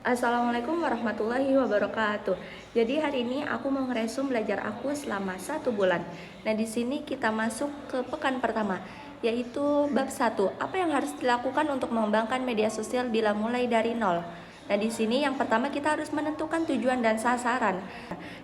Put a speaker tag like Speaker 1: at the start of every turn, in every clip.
Speaker 1: Assalamualaikum warahmatullahi wabarakatuh. Jadi hari ini aku mau ngeresum belajar aku selama 1 bulan. Nah di sini kita masuk ke pekan pertama, yaitu bab 1. Apa yang harus dilakukan untuk mengembangkan media sosial bila mulai dari nol? Nah di sini yang pertama kita harus menentukan tujuan dan sasaran.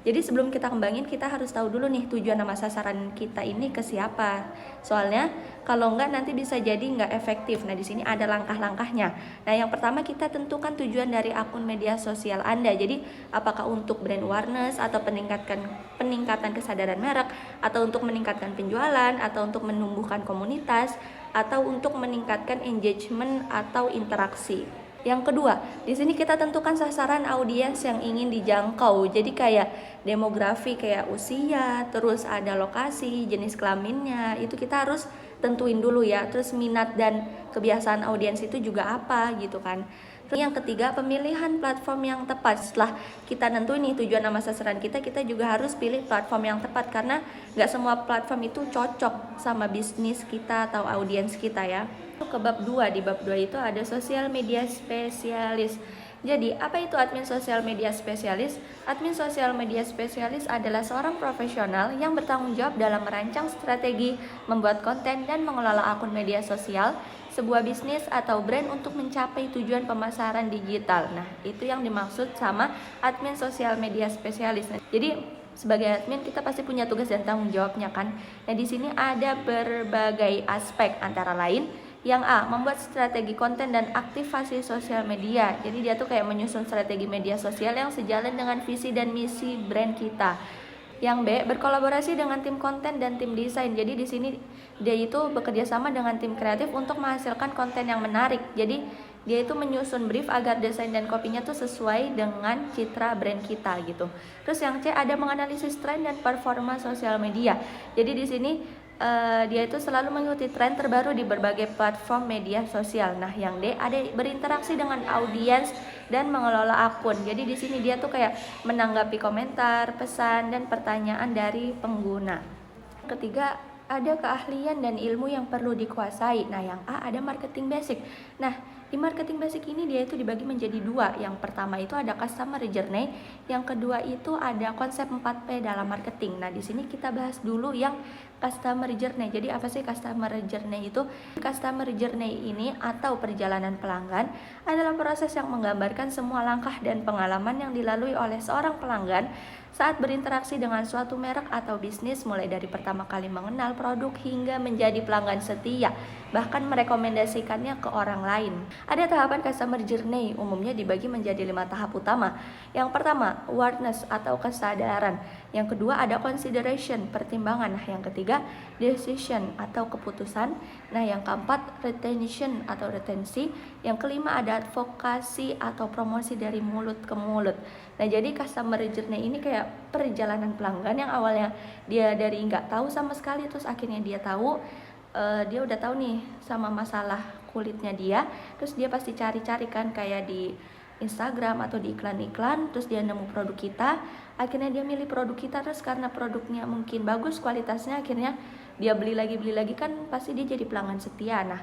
Speaker 1: Jadi sebelum kita kembangin kita harus tahu dulu nih tujuan sama sasaran kita ini ke siapa. Soalnya kalau enggak nanti bisa jadi enggak efektif. Nah di sini ada langkah-langkahnya. Nah yang pertama kita tentukan tujuan dari akun media sosial Anda. Jadi apakah untuk brand awareness atau peningkatan kesadaran merek, atau untuk meningkatkan penjualan, atau untuk menumbuhkan komunitas, atau untuk meningkatkan engagement atau interaksi. Yang kedua, di sini kita tentukan sasaran audiens yang ingin dijangkau. Jadi kayak demografi, kayak usia, terus ada lokasi, jenis kelaminnya, itu kita harus tentuin dulu ya. Terus minat dan kebiasaan audiens itu juga apa gitu kan. Terus yang ketiga, pemilihan platform yang tepat. Setelah kita nentuin nih tujuan sama sasaran kita juga harus pilih platform yang tepat, karena nggak semua platform itu cocok sama bisnis kita atau audiens kita ya. Ke bab 2, di bab 2 itu ada sosial media spesialis. Jadi, apa itu admin sosial media spesialis? Admin sosial media spesialis adalah seorang profesional yang bertanggung jawab dalam merancang strategi, membuat konten, dan mengelola akun media sosial sebuah bisnis atau brand untuk mencapai tujuan pemasaran digital. Nah, itu yang dimaksud sama admin sosial media spesialis. Jadi, sebagai admin kita pasti punya tugas dan tanggung jawabnya kan. Nah, di sini ada berbagai aspek, antara lain yang A, membuat strategi konten dan aktivasi sosial media. Jadi dia tuh kayak menyusun strategi media sosial yang sejalan dengan visi dan misi brand kita. Yang B, berkolaborasi dengan tim konten dan tim desain. Jadi di sini dia itu bekerja sama dengan tim kreatif untuk menghasilkan konten yang menarik. Jadi dia itu menyusun brief agar desain dan kopinya tuh sesuai dengan citra brand kita gitu. Terus yang C, ada menganalisis tren dan performa sosial media. Jadi di sini dia itu selalu mengikuti tren terbaru di berbagai platform media sosial. Nah, yang D, ada berinteraksi dengan audiens dan mengelola akun. Jadi di sini dia tuh kayak menanggapi komentar, pesan, dan pertanyaan dari pengguna. Ketiga, ada keahlian dan ilmu yang perlu dikuasai. Nah, yang A, ada marketing basic. Nah, di marketing basic ini dia itu dibagi menjadi 2. Yang pertama itu ada customer journey, yang kedua itu ada konsep 4P dalam marketing. Nah, di sini kita bahas dulu yang customer journey. Jadi apa sih customer journey itu? Customer journey ini atau perjalanan pelanggan adalah proses yang menggambarkan semua langkah dan pengalaman yang dilalui oleh seorang pelanggan saat berinteraksi dengan suatu merek atau bisnis, mulai dari pertama kali mengenal produk hingga menjadi pelanggan setia, bahkan merekomendasikannya ke orang lain. Ada tahapan customer journey, umumnya dibagi menjadi 5 tahap utama. Yang pertama, awareness atau kesadaran. Yang kedua ada consideration, pertimbangan. Nah, yang ketiga decision atau keputusan. Nah, yang keempat retention atau retensi. Yang kelima ada advokasi atau promosi dari mulut ke mulut. Nah, jadi customer journey ini kayak perjalanan pelanggan yang awalnya dia dari nggak tahu sama sekali, terus akhirnya dia tahu, dia udah tahu nih sama masalah kulitnya dia, terus dia pasti cari-cari kan kayak di Instagram atau di iklan-iklan, terus dia nemu produk kita, akhirnya dia milih produk kita, terus karena produknya mungkin bagus kualitasnya, akhirnya dia beli lagi kan, pasti dia jadi pelanggan setia. Nah,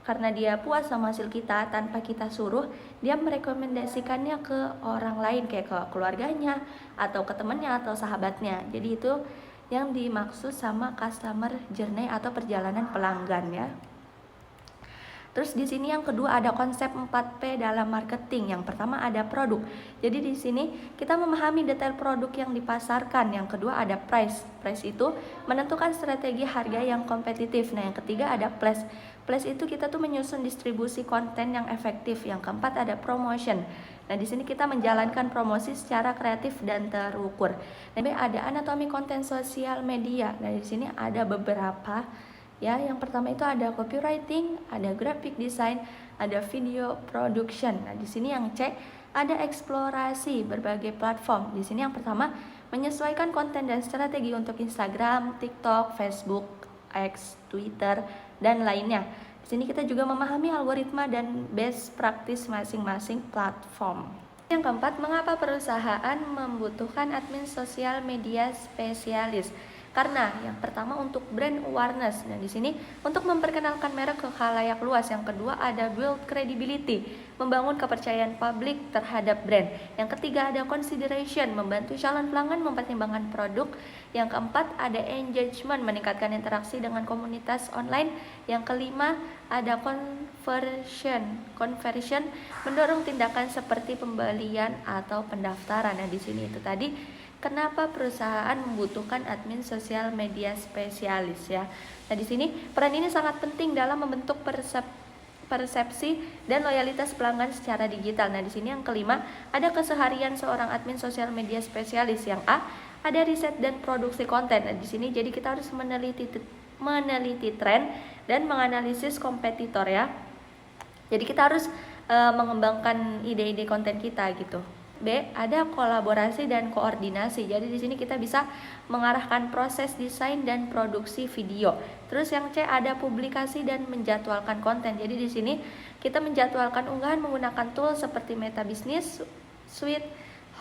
Speaker 1: karena dia puas sama hasil kita tanpa kita suruh, dia merekomendasikannya ke orang lain, kayak ke keluarganya atau ke temannya atau sahabatnya. Jadi itu yang dimaksud sama customer journey atau perjalanan pelanggan ya. Terus di sini yang kedua ada konsep 4P dalam marketing. Yang pertama ada produk. Jadi di sini kita memahami detail produk yang dipasarkan. Yang kedua ada price. Price itu menentukan strategi harga yang kompetitif. Nah, yang ketiga ada place. Place itu kita tuh menyusun distribusi konten yang efektif. Yang keempat ada promotion. Nah, di sini kita menjalankan promosi secara kreatif dan terukur. Dan ada anatomi konten sosial media. Nah, di sini ada beberapa. Ya, yang pertama itu ada copywriting, ada graphic design, ada video production. Nah, di sini yang C ada eksplorasi berbagai platform. Di sini yang pertama menyesuaikan konten dan strategi untuk Instagram, TikTok, Facebook, X, Twitter, dan lainnya. Di sini kita juga memahami algoritma dan best practice masing-masing platform. Yang keempat, mengapa perusahaan membutuhkan admin sosial media spesialis? Karena yang pertama untuk brand awareness. Nah, di sini untuk memperkenalkan merek ke khalayak luas. Yang kedua ada build credibility, membangun kepercayaan publik terhadap brand. Yang ketiga ada consideration, membantu calon pelanggan mempertimbangkan produk. Yang keempat ada engagement, meningkatkan interaksi dengan komunitas online. Yang kelima ada conversion, mendorong tindakan seperti pembelian atau pendaftaran. Nah, di sini itu tadi kenapa perusahaan membutuhkan admin sosial media spesialis ya. Nah, di sini peran ini sangat penting dalam membentuk persepsi dan loyalitas pelanggan secara digital. Nah, di sini yang kelima ada keseharian seorang admin sosial media spesialis. Yang A ada riset dan produksi konten. Nah, di sini jadi kita harus meneliti tren dan menganalisis kompetitor ya. Jadi kita harus mengembangkan ide-ide konten kita gitu. B ada kolaborasi dan koordinasi. Jadi di sini kita bisa mengarahkan proses desain dan produksi video. Terus yang C ada publikasi dan menjadwalkan konten. Jadi di sini kita menjadwalkan unggahan menggunakan tool seperti Meta Business Suite,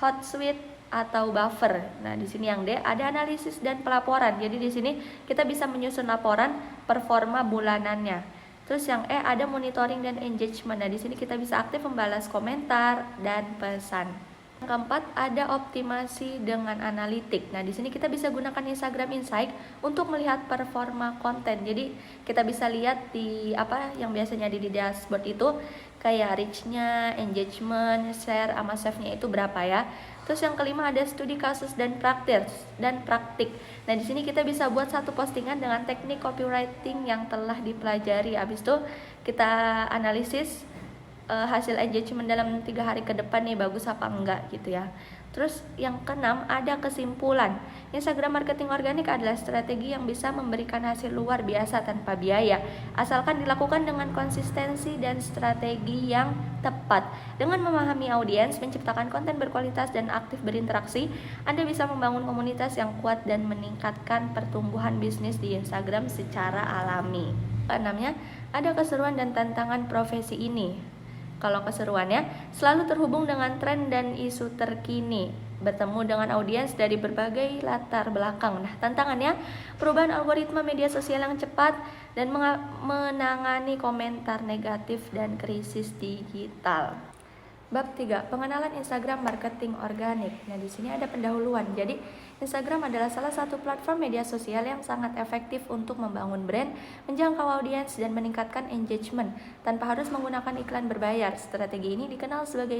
Speaker 1: Hotsuite atau Buffer. Nah, di sini yang D ada analisis dan pelaporan. Jadi di sini kita bisa menyusun laporan performa bulanannya. Terus yang E ada monitoring dan engagement. Nah, di sini kita bisa aktif membalas komentar dan pesan. Yang keempat ada optimasi dengan analitik. Nah, di sini kita bisa gunakan Instagram Insight untuk melihat performa konten. Jadi kita bisa lihat di apa yang biasanya di dashboard itu kayak reach-nya, engagement, share, sama save-nya itu berapa ya. Terus yang kelima ada studi kasus dan praktik. Nah, di sini kita bisa buat satu postingan dengan teknik copywriting yang telah dipelajari. Habis itu kita analisis hasil engagement dalam 3 hari ke depan nih bagus apa enggak gitu ya. Terus yang keenam ada kesimpulan. Instagram marketing organik adalah strategi yang bisa memberikan hasil luar biasa tanpa biaya, asalkan dilakukan dengan konsistensi dan strategi yang tepat. Dengan memahami audiens, menciptakan konten berkualitas dan aktif berinteraksi, Anda bisa membangun komunitas yang kuat dan meningkatkan pertumbuhan bisnis di Instagram secara alami. Keenamnya ada keseruan dan tantangan profesi ini. Kalau keseruannya selalu terhubung dengan tren dan isu terkini, bertemu dengan audiens dari berbagai latar belakang. Nah, tantangannya perubahan algoritma media sosial yang cepat dan menangani komentar negatif dan krisis digital. Bab 3, pengenalan Instagram marketing organik. Nah, di sini ada pendahuluan. Jadi, Instagram adalah salah satu platform media sosial yang sangat efektif untuk membangun brand, menjangkau audiens, dan meningkatkan engagement tanpa harus menggunakan iklan berbayar. Strategi ini dikenal sebagai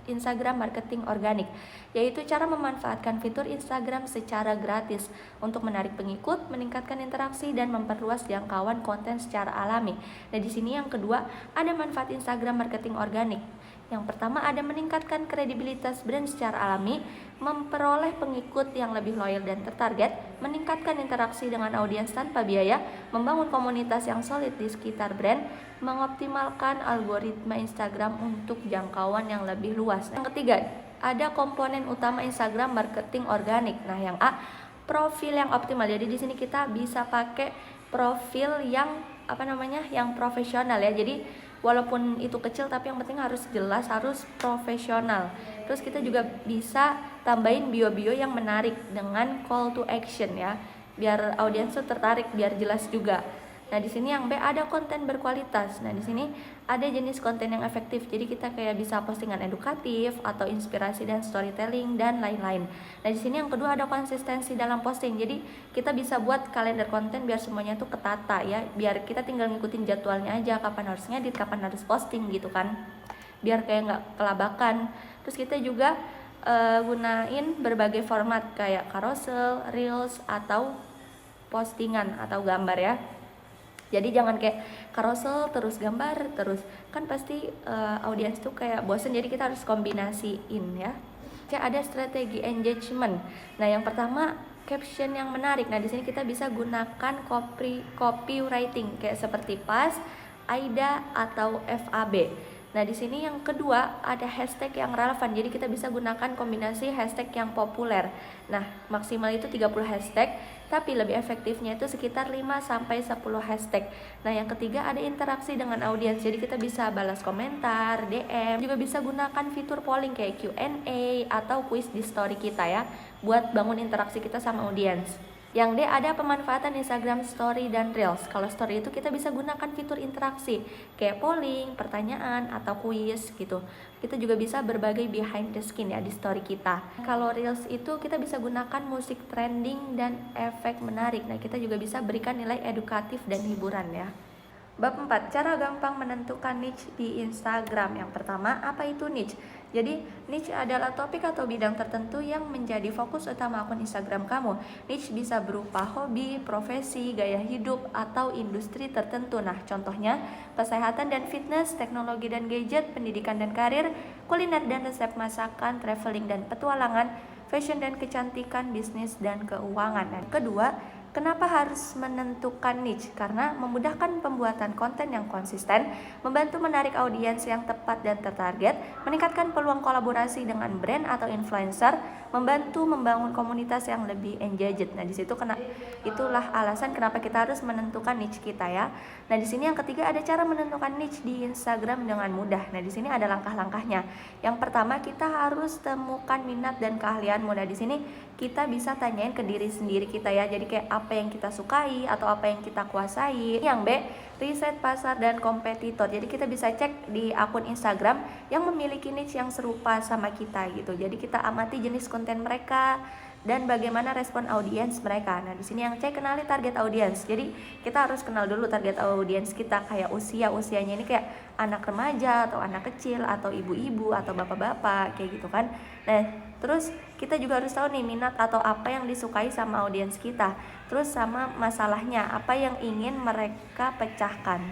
Speaker 1: Instagram marketing organik, yaitu cara memanfaatkan fitur Instagram secara gratis untuk menarik pengikut, meningkatkan interaksi, dan memperluas jangkauan konten secara alami. Nah, di sini yang kedua ada manfaat Instagram marketing organik. Yang pertama ada meningkatkan kredibilitas brand secara alami, memperoleh pengikut yang lebih loyal dan tertarget, meningkatkan interaksi dengan audiens tanpa biaya, membangun komunitas yang solid di sekitar brand, mengoptimalkan algoritma Instagram untuk jangkauan yang lebih luas. Yang ketiga, ada komponen utama Instagram marketing organik. Nah, yang A, profil yang optimal. Jadi di sini kita bisa pakai profil yang yang profesional ya. Jadi walaupun itu kecil tapi yang penting harus jelas, harus profesional. Terus kita juga bisa tambahin bio-bio yang menarik dengan call to action ya, biar audiens tuh tertarik, biar jelas juga. Nah, di sini yang B ada konten berkualitas. Nah, di sini ada jenis konten yang efektif. Jadi kita kayak bisa postingan edukatif atau inspirasi dan storytelling dan lain-lain. Nah, di sini yang kedua ada konsistensi dalam posting. Jadi kita bisa buat kalender konten biar semuanya tuh ketata ya. Biar kita tinggal ngikutin jadwalnya aja, kapan harus ngedit, kapan harus posting gitu kan. Biar kayak nggak kelabakan. Terus kita juga gunain berbagai format kayak carousel, reels atau postingan atau gambar ya. Jadi jangan kayak carousel terus gambar terus, kan pasti audiens tuh kayak bosen. Jadi kita harus kombinasiin ya. Kayak ada strategi engagement. Nah, yang pertama caption yang menarik. Nah, di sini kita bisa gunakan copywriting kayak seperti PAS, AIDA atau FAB. Nah, di sini yang kedua ada hashtag yang relevan. Jadi kita bisa gunakan kombinasi hashtag yang populer. Nah, maksimal itu 30 hashtag, tapi lebih efektifnya itu sekitar 5-10 hashtag. Nah, yang ketiga ada interaksi dengan audiens. Jadi kita bisa balas komentar, DM, juga bisa gunakan fitur polling kayak Q&A atau quiz di story kita ya, buat bangun interaksi kita sama audiens. Yang D ada pemanfaatan Instagram Story dan Reels. Kalau Story itu kita bisa gunakan fitur interaksi kayak polling, pertanyaan, atau kuis gitu. Kita juga bisa berbagai behind the scene ya di story kita. Kalau Reels itu kita bisa gunakan musik trending dan efek menarik. Nah, kita juga bisa berikan nilai edukatif dan hiburan ya. Bab 4, cara gampang menentukan niche di Instagram. Yang pertama, apa itu niche? Jadi, niche adalah topik atau bidang tertentu yang menjadi fokus utama akun Instagram kamu. Niche bisa berupa hobi, profesi, gaya hidup, atau industri tertentu. Nah, contohnya, kesehatan dan fitness, teknologi dan gadget, pendidikan dan karir, kuliner dan resep masakan, traveling dan petualangan, fashion dan kecantikan, bisnis dan keuangan. Dan kedua, kenapa harus menentukan niche? Karena memudahkan pembuatan konten yang konsisten, membantu menarik audiens yang tepat dan tertarget, meningkatkan peluang kolaborasi dengan brand atau influencer, membantu membangun komunitas yang lebih engaged. Nah, di situ itulah alasan kenapa kita harus menentukan niche kita ya. Nah, di sini yang ketiga ada cara menentukan niche di Instagram dengan mudah. Nah, di sini ada langkah-langkahnya. Yang pertama, kita harus temukan minat dan keahlianmu. Nah, di sini kita bisa tanyain ke diri sendiri kita ya. Jadi kayak apa yang kita sukai atau apa yang kita kuasai. Yang B, riset pasar dan kompetitor. Jadi kita bisa cek di akun Instagram yang memiliki niche yang serupa sama kita gitu. Jadi kita amati jenis konten mereka dan bagaimana respon audiens mereka. Nah, di sini yang C, kenali target audiens. Jadi kita harus kenal dulu target audiens kita, kayak usianya ini kayak anak remaja atau anak kecil atau ibu-ibu atau bapak-bapak kayak gitu kan. Nah, terus kita juga harus tahu nih minat atau apa yang disukai sama audiens kita. Terus sama masalahnya, apa yang ingin mereka pecahkan.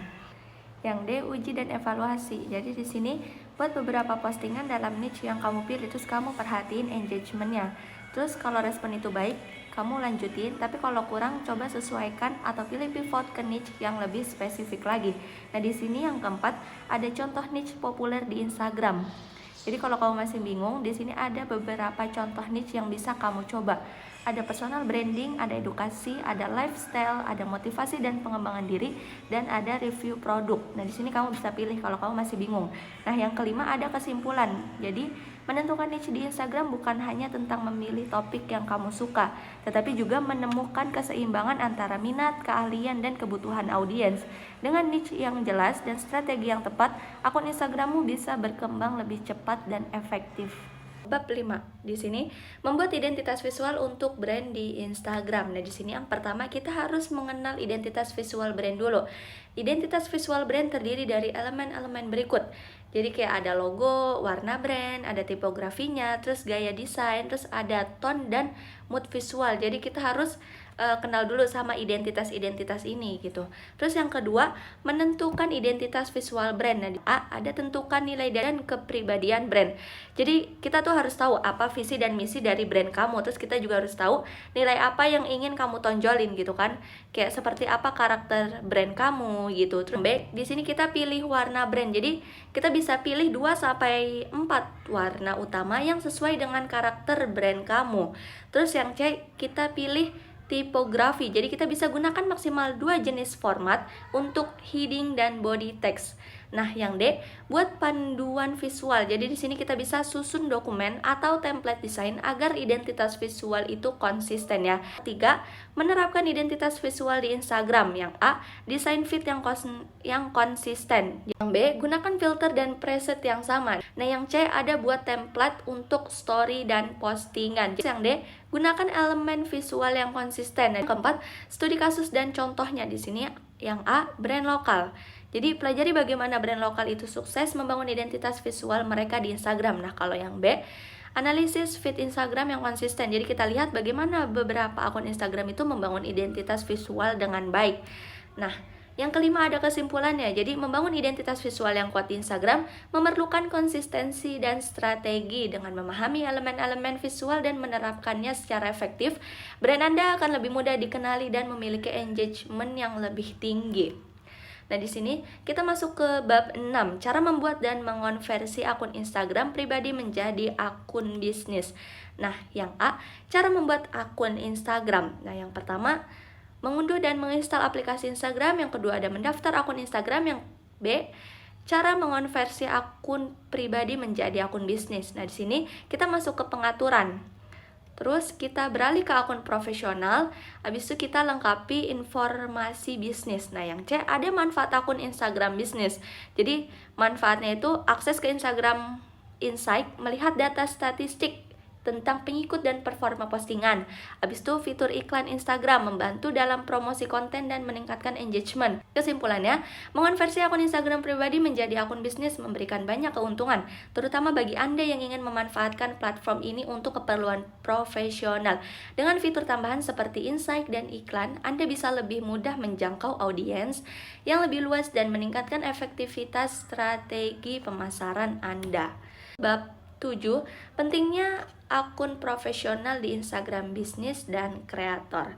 Speaker 1: Yang D, uji dan evaluasi. Jadi di sini buat beberapa postingan dalam niche yang kamu pilih, terus kamu perhatiin engagementnya. Terus kalau respon itu baik, kamu lanjutin, tapi kalau kurang coba sesuaikan atau pilih pivot ke niche yang lebih spesifik lagi. Nah, di sini yang keempat ada contoh niche populer di Instagram. Jadi kalau kamu masih bingung, di sini ada beberapa contoh niche yang bisa kamu coba. Ada personal branding, ada edukasi, ada lifestyle, ada motivasi dan pengembangan diri, dan ada review produk. Nah, di sini kamu bisa pilih kalau kamu masih bingung. Nah, yang kelima ada kesimpulan. Jadi, menentukan niche di Instagram bukan hanya tentang memilih topik yang kamu suka, tetapi juga menemukan keseimbangan antara minat, keahlian, dan kebutuhan audiens. Dengan niche yang jelas dan strategi yang tepat, akun Instagrammu bisa berkembang lebih cepat dan efektif. Bab 5. Di sini membuat identitas visual untuk brand di Instagram. Nah, di sini yang pertama kita harus mengenal identitas visual brand dulu. Identitas visual brand terdiri dari elemen-elemen berikut. Jadi kayak ada logo, warna brand, ada tipografinya, terus gaya desain, terus ada tone dan mood visual. Jadi kita harus kenal dulu sama identitas-identitas ini gitu. Terus yang kedua, menentukan identitas visual brand. Nah, ada tentukan nilai dan kepribadian brand. Jadi kita tuh harus tahu apa visi dan misi dari brand kamu. Terus kita juga harus tahu nilai apa yang ingin kamu tonjolin gitu kan. Kayak seperti apa karakter brand kamu gitu. Terus di sini kita pilih warna brand. Jadi kita bisa pilih 2 sampai 4 warna utama yang sesuai dengan karakter brand kamu. Terus yang C, kita pilih tipografi. Jadi kita bisa gunakan maksimal 2 jenis format untuk heading dan body text. Nah, yang D, buat panduan visual. Jadi di sini kita bisa susun dokumen atau template desain agar identitas visual itu konsisten ya. 3, menerapkan identitas visual di Instagram. Yang A, desain feed yang konsisten. Yang B, gunakan filter dan preset yang sama. Nah, yang C, ada buat template untuk story dan postingan. Yang D, gunakan elemen visual yang konsisten. Dan keempat, studi kasus dan contohnya. Di sini yang A, brand lokal. Jadi pelajari bagaimana brand lokal itu sukses membangun identitas visual mereka di Instagram. Nah, kalau yang B, analisis feed Instagram yang konsisten. Jadi kita lihat bagaimana beberapa akun Instagram itu membangun identitas visual dengan baik. Nah, yang kelima ada kesimpulannya. Jadi membangun identitas visual yang kuat di Instagram memerlukan konsistensi dan strategi. Dengan memahami elemen-elemen visual dan menerapkannya secara efektif, brand Anda akan lebih mudah dikenali dan memiliki engagement yang lebih tinggi. Nah, di sini kita masuk ke bab 6, cara membuat dan mengonversi akun Instagram pribadi menjadi akun bisnis. Nah, yang A, cara membuat akun Instagram. Nah, yang pertama, mengunduh dan menginstal aplikasi Instagram. Yang kedua ada mendaftar akun Instagram. Yang B, cara mengonversi akun pribadi menjadi akun bisnis. Nah, di sini kita masuk ke pengaturan. Terus kita beralih ke akun profesional, habis itu kita lengkapi informasi bisnis. Nah yang C ada manfaat akun Instagram bisnis. Jadi manfaatnya itu akses ke Instagram Insight, melihat data statistik tentang pengikut dan performa postingan. Habis itu fitur iklan Instagram membantu dalam promosi konten dan meningkatkan engagement. Kesimpulannya, mengonversi akun Instagram pribadi menjadi akun bisnis memberikan banyak keuntungan, terutama bagi Anda yang ingin memanfaatkan platform ini untuk keperluan profesional. Dengan fitur tambahan seperti insight dan iklan, Anda bisa lebih mudah menjangkau audiens yang lebih luas dan meningkatkan efektivitas strategi pemasaran Anda. Bab 7. Pentingnya akun profesional di Instagram bisnis dan kreator.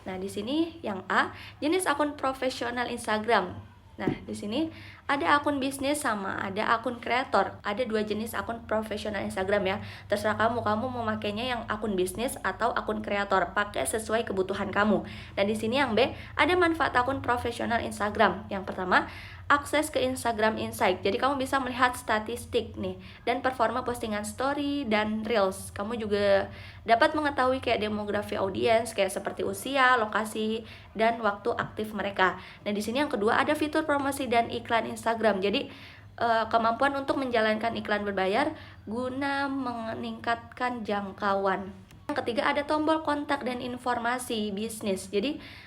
Speaker 1: Nah, di sini yang A, jenis akun profesional Instagram. Nah, di sini ada akun bisnis sama ada akun kreator. Ada dua jenis akun profesional Instagram ya. Terserah kamu mau makainya yang akun bisnis atau akun kreator. Pakai sesuai kebutuhan kamu. Dan di sini yang B, ada manfaat akun profesional Instagram. Yang pertama, akses ke Instagram Insight. Jadi kamu bisa melihat statistik nih dan performa postingan story dan reels. Kamu juga dapat mengetahui kayak demografi audiens, kayak seperti usia, lokasi, dan waktu aktif mereka. Nah, di sini yang kedua ada fitur promosi dan iklan Instagram. Jadi kemampuan untuk menjalankan iklan berbayar guna meningkatkan jangkauan. Yang ketiga ada tombol kontak dan informasi bisnis. Jadi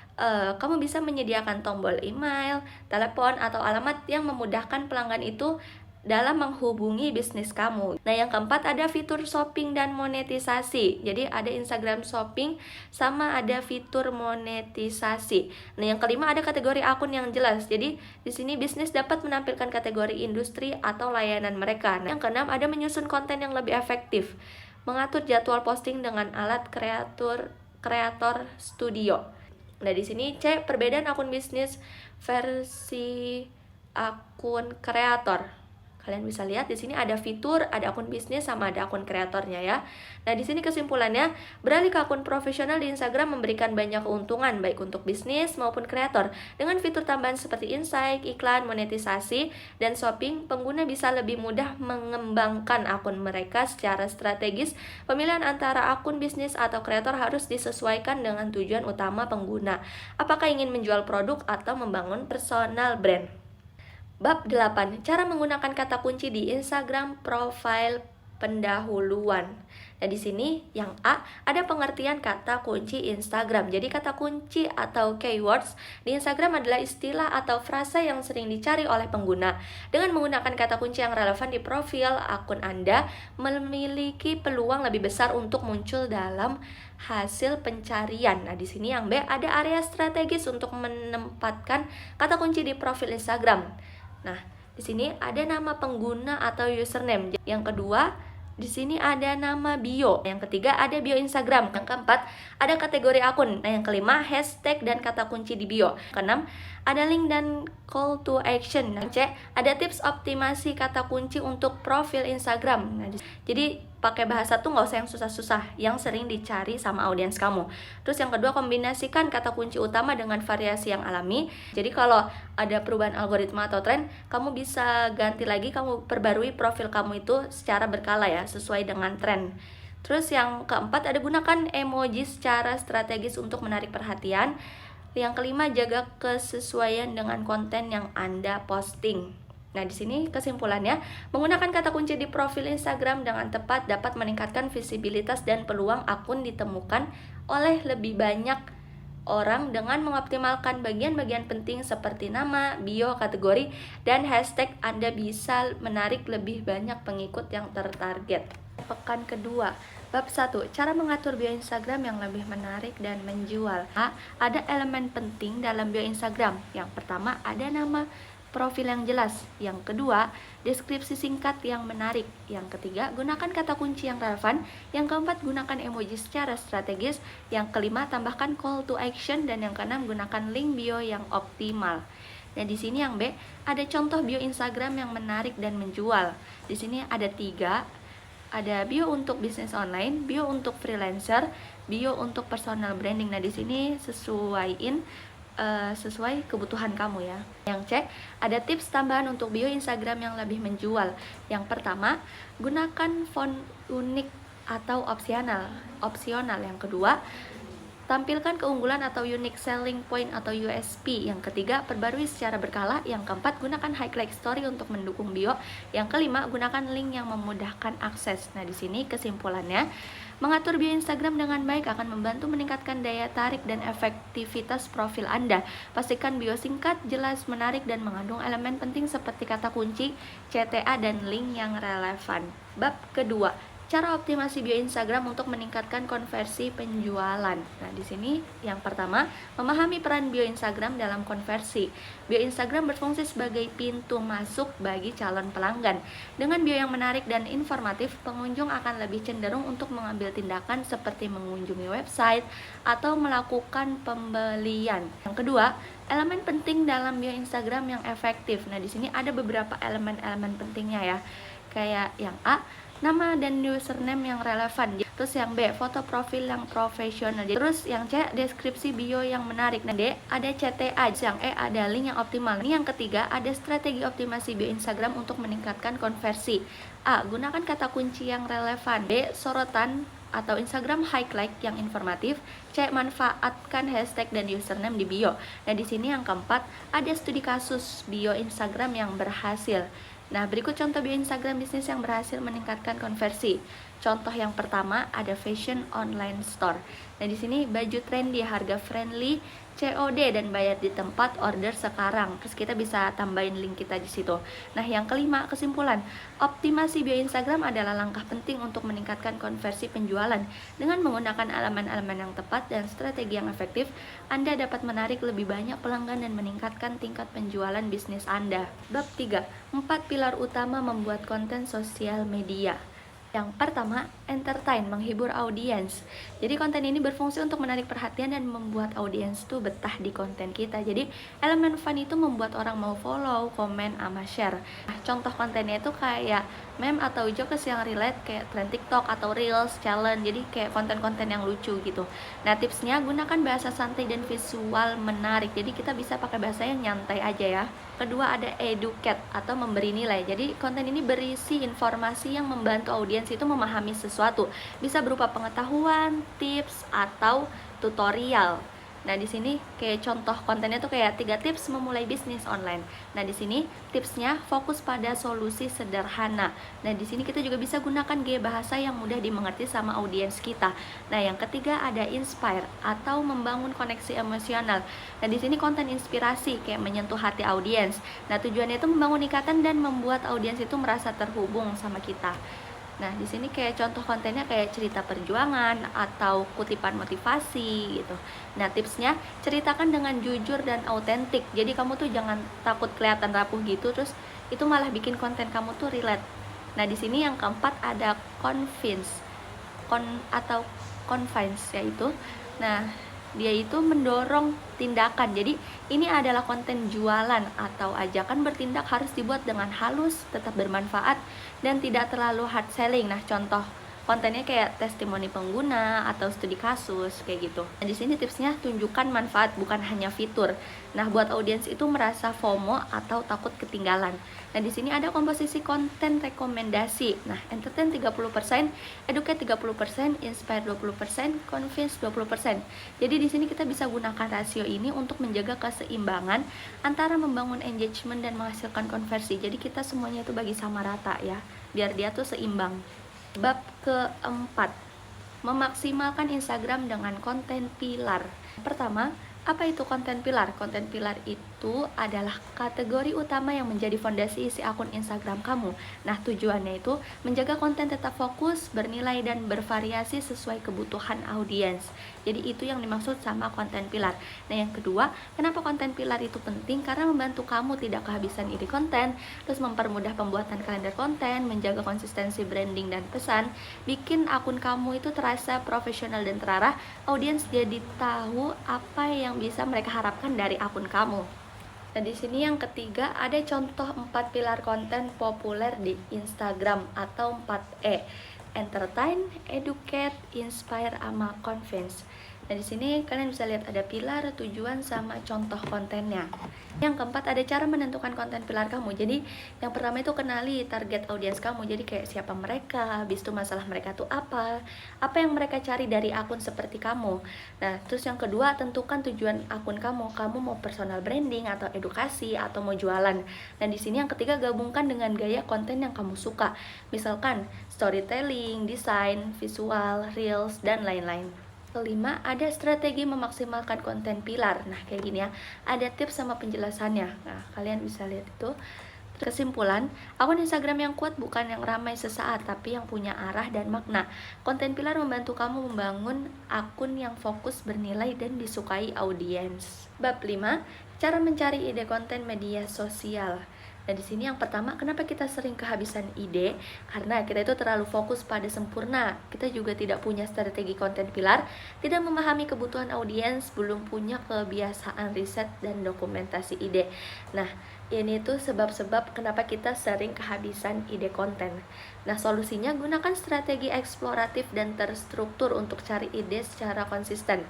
Speaker 1: kamu bisa menyediakan tombol email, telepon, atau alamat yang memudahkan pelanggan itu dalam menghubungi bisnis kamu. Nah, yang keempat ada fitur shopping dan monetisasi. Jadi ada Instagram shopping sama ada fitur monetisasi. Nah, yang kelima ada kategori akun yang jelas. Jadi di sini bisnis dapat menampilkan kategori industri atau layanan mereka. Nah, yang keenam ada menyusun konten yang lebih efektif. Mengatur jadwal posting dengan alat kreator studio. Nah, di sini C, perbedaan akun bisnis versi akun kreator. Kalian bisa lihat di sini ada fitur, ada akun bisnis sama ada akun kreatornya ya. Nah, di sini kesimpulannya, beralih ke akun profesional di Instagram memberikan banyak keuntungan baik untuk bisnis maupun kreator. Dengan fitur tambahan seperti insight, iklan, monetisasi, dan shopping, pengguna bisa lebih mudah mengembangkan akun mereka secara strategis. Pemilihan antara akun bisnis atau kreator harus disesuaikan dengan tujuan utama pengguna. Apakah ingin menjual produk atau membangun personal brand? Bab 8. Cara menggunakan kata kunci di Instagram profile pendahuluan. Nah, di sini yang A ada pengertian kata kunci Instagram. Jadi kata kunci atau keywords di Instagram adalah istilah atau frasa yang sering dicari oleh pengguna. Dengan menggunakan kata kunci yang relevan di profil akun Anda, memiliki peluang lebih besar untuk muncul dalam hasil pencarian. Nah, di sini yang B ada area strategis untuk menempatkan kata kunci di profil Instagram. Nah, di sini ada nama pengguna atau username. Yang kedua, di sini ada nama bio. Yang ketiga ada bio Instagram. Yang keempat ada kategori akun. Nah, yang kelima hashtag dan kata kunci di bio. Keenam ada link dan call to action. Nah, C ada tips optimasi kata kunci untuk profil Instagram. Nah, jadi pakai bahasa tuh nggak usah yang susah-susah, yang sering dicari sama audiens kamu. Terus yang kedua, kombinasikan kata kunci utama dengan variasi yang alami. Jadi kalau ada perubahan algoritma atau tren, kamu bisa ganti lagi, kamu perbarui profil kamu itu secara berkala ya, sesuai dengan tren. Terus yang keempat ada gunakan emoji secara strategis untuk menarik perhatian. Yang kelima, jaga kesesuaian dengan konten yang Anda posting. Nah, di sini kesimpulannya, menggunakan kata kunci di profil Instagram dengan tepat dapat meningkatkan visibilitas dan peluang akun ditemukan oleh lebih banyak orang dengan mengoptimalkan bagian-bagian penting seperti nama, bio, kategori, dan hashtag. Anda bisa menarik lebih banyak pengikut yang tertarget. Pekan kedua, bab 1, cara mengatur bio Instagram yang lebih menarik dan menjual. A, ada elemen penting dalam bio Instagram. Yang pertama, ada nama profil yang jelas. Yang kedua, deskripsi singkat yang menarik. Yang ketiga, gunakan kata kunci yang relevan. Yang keempat, gunakan emoji secara strategis. Yang kelima, tambahkan call to action. Dan yang keenam, gunakan link bio yang optimal. Nah, di sini yang B, ada contoh bio Instagram yang menarik dan menjual. Di sini ada 3. Ada bio untuk bisnis online, bio untuk freelancer, bio untuk personal branding. Nah, di sini sesuai kebutuhan kamu ya. Yang C, ada tips tambahan untuk bio Instagram yang lebih menjual. Yang pertama, gunakan font unik atau opsional. Yang kedua, tampilkan keunggulan atau unique selling point atau USP. Yang ketiga, perbarui secara berkala. Yang keempat, gunakan highlight story untuk mendukung bio. Yang kelima, gunakan link yang memudahkan akses. Nah, di sini kesimpulannya, mengatur bio Instagram dengan baik akan membantu meningkatkan daya tarik dan efektivitas profil Anda. Pastikan bio singkat, jelas, menarik, dan mengandung elemen penting seperti kata kunci, CTA, dan link yang relevan. Bab kedua, cara optimasi bio Instagram untuk meningkatkan konversi penjualan. Nah, di sini yang pertama, memahami peran bio Instagram dalam konversi. Bio Instagram berfungsi sebagai pintu masuk bagi calon pelanggan. Dengan bio yang menarik dan informatif, pengunjung akan lebih cenderung untuk mengambil tindakan seperti mengunjungi website atau melakukan pembelian. Yang kedua, elemen penting dalam bio Instagram yang efektif. Nah, di sini ada beberapa elemen-elemen pentingnya ya. Kayak yang A, nama dan username yang relevan. Terus yang B, foto profil yang profesional. Terus yang C, deskripsi bio yang menarik. Nah, D, ada CTA. Yang E, ada link yang optimal. Ini yang ketiga, ada strategi optimasi bio Instagram untuk meningkatkan konversi. A, gunakan kata kunci yang relevan. B, sorotan atau Instagram highlight yang informatif. C, manfaatkan hashtag dan username di bio. Nah, di sini yang keempat, ada studi kasus bio Instagram yang berhasil. Nah, berikut contoh bio Instagram bisnis yang berhasil meningkatkan konversi. Contoh yang pertama, ada fashion online store. Nah, di sini baju trendy, harga friendly, COD dan bayar di tempat, order sekarang. Terus kita bisa tambahin link kita di situ. Nah, yang kelima, kesimpulan. Optimasi bio Instagram adalah langkah penting untuk meningkatkan konversi penjualan. Dengan menggunakan elemen-elemen yang tepat dan strategi yang efektif, Anda dapat menarik lebih banyak pelanggan dan meningkatkan tingkat penjualan bisnis Anda. Bab 3, 4 pilar utama membuat konten sosial media. Yang pertama, entertain, menghibur audiens. Jadi konten ini berfungsi untuk menarik perhatian dan membuat audiens tuh betah di konten kita. Jadi elemen fun itu membuat orang mau follow, komen, sama share. Nah, contoh kontennya itu kayak meme atau jokes yang relate kayak tren TikTok atau Reels, challenge. Jadi kayak konten-konten yang lucu gitu. Nah, tipsnya gunakan bahasa santai dan visual menarik. Jadi kita bisa pakai bahasa yang nyantai aja ya. Kedua, ada educate atau memberi nilai. Jadi konten ini berisi informasi yang membantu audiens itu memahami sesuatu. Bisa berupa pengetahuan, tips, atau tutorial. Nah, di sini kayak contoh kontennya tuh kayak 3 tips memulai bisnis online. Nah, di sini tipsnya fokus pada solusi sederhana. Nah, di sini kita juga bisa gunakan gaya bahasa yang mudah dimengerti sama audiens kita. Nah, yang ketiga ada inspire atau membangun koneksi emosional. Nah, di sini konten inspirasi kayak menyentuh hati audiens. Nah, tujuannya itu membangun ikatan dan membuat audiens itu merasa terhubung sama kita. Nah, di sini kayak contoh kontennya kayak cerita perjuangan atau kutipan motivasi gitu. Nah, tipsnya ceritakan dengan jujur dan autentik. Jadi kamu tuh jangan takut kelihatan rapuh gitu, terus itu malah bikin konten kamu tuh relate. Nah, di sini yang keempat ada convince yaitu. Nah, dia itu mendorong tindakan. Jadi ini adalah konten jualan atau ajakan bertindak harus dibuat dengan halus, tetap bermanfaat, dan tidak terlalu hard selling. Nah, contoh kontennya kayak testimoni pengguna atau studi kasus kayak gitu. Nah, di sini tipsnya tunjukkan manfaat bukan hanya fitur. Nah, buat audiens itu merasa FOMO atau takut ketinggalan. Nah, di sini ada komposisi konten rekomendasi. Nah, entertain 30%, educate 30%, inspire 20%, convince 20%. Jadi di sini kita bisa gunakan rasio ini untuk menjaga keseimbangan antara membangun engagement dan menghasilkan konversi. Jadi kita semuanya itu bagi sama rata ya, biar dia tuh seimbang. Bab keempat, memaksimalkan Instagram dengan konten pilar. Pertama, apa itu konten pilar? Konten pilar itu adalah kategori utama yang menjadi fondasi isi akun Instagram kamu. Nah, tujuannya itu menjaga konten tetap fokus, bernilai, dan bervariasi sesuai kebutuhan audiens. Jadi itu yang dimaksud sama konten pilar. Nah, yang kedua, kenapa konten pilar itu penting? Karena membantu kamu tidak kehabisan ide konten, terus mempermudah pembuatan kalender konten, menjaga konsistensi branding dan pesan, bikin akun kamu itu terasa profesional dan terarah, audiens jadi tahu apa yang bisa mereka harapkan dari akun kamu. Nah, di sini yang ketiga ada contoh 4 pilar konten populer di Instagram atau 4E. Entertain, educate, inspire, sama convince. Nah, di sini kalian bisa lihat ada pilar, tujuan, sama contoh kontennya. Yang keempat ada cara menentukan konten pilar kamu. Jadi yang pertama itu kenali target audiens kamu. Jadi kayak siapa mereka, habis itu masalah mereka tuh apa yang mereka cari dari akun seperti kamu. Nah, terus yang kedua tentukan tujuan akun kamu. Kamu mau personal branding atau edukasi atau mau jualan. Nah, di sini yang ketiga gabungkan dengan gaya konten yang kamu suka. Misalkan storytelling, desain, visual, reels, dan lain-lain. Kelima, ada strategi memaksimalkan konten pilar. Nah, kayak gini ya. Ada tips sama penjelasannya. Nah, kalian bisa lihat itu. Kesimpulan, akun Instagram yang kuat bukan yang ramai sesaat, tapi yang punya arah dan makna. Konten pilar membantu kamu membangun akun yang fokus, bernilai, dan disukai audiens. Bab 5, cara mencari ide konten media sosial. Nah, di sini yang pertama, kenapa kita sering kehabisan ide? Karena kita itu terlalu fokus pada sempurna. Kita juga tidak punya strategi konten pilar, tidak memahami kebutuhan audiens, belum punya kebiasaan riset dan dokumentasi ide. Nah, ini tuh sebab-sebab kenapa kita sering kehabisan ide konten. Nah, solusinya gunakan strategi eksploratif dan terstruktur untuk cari ide secara konsisten.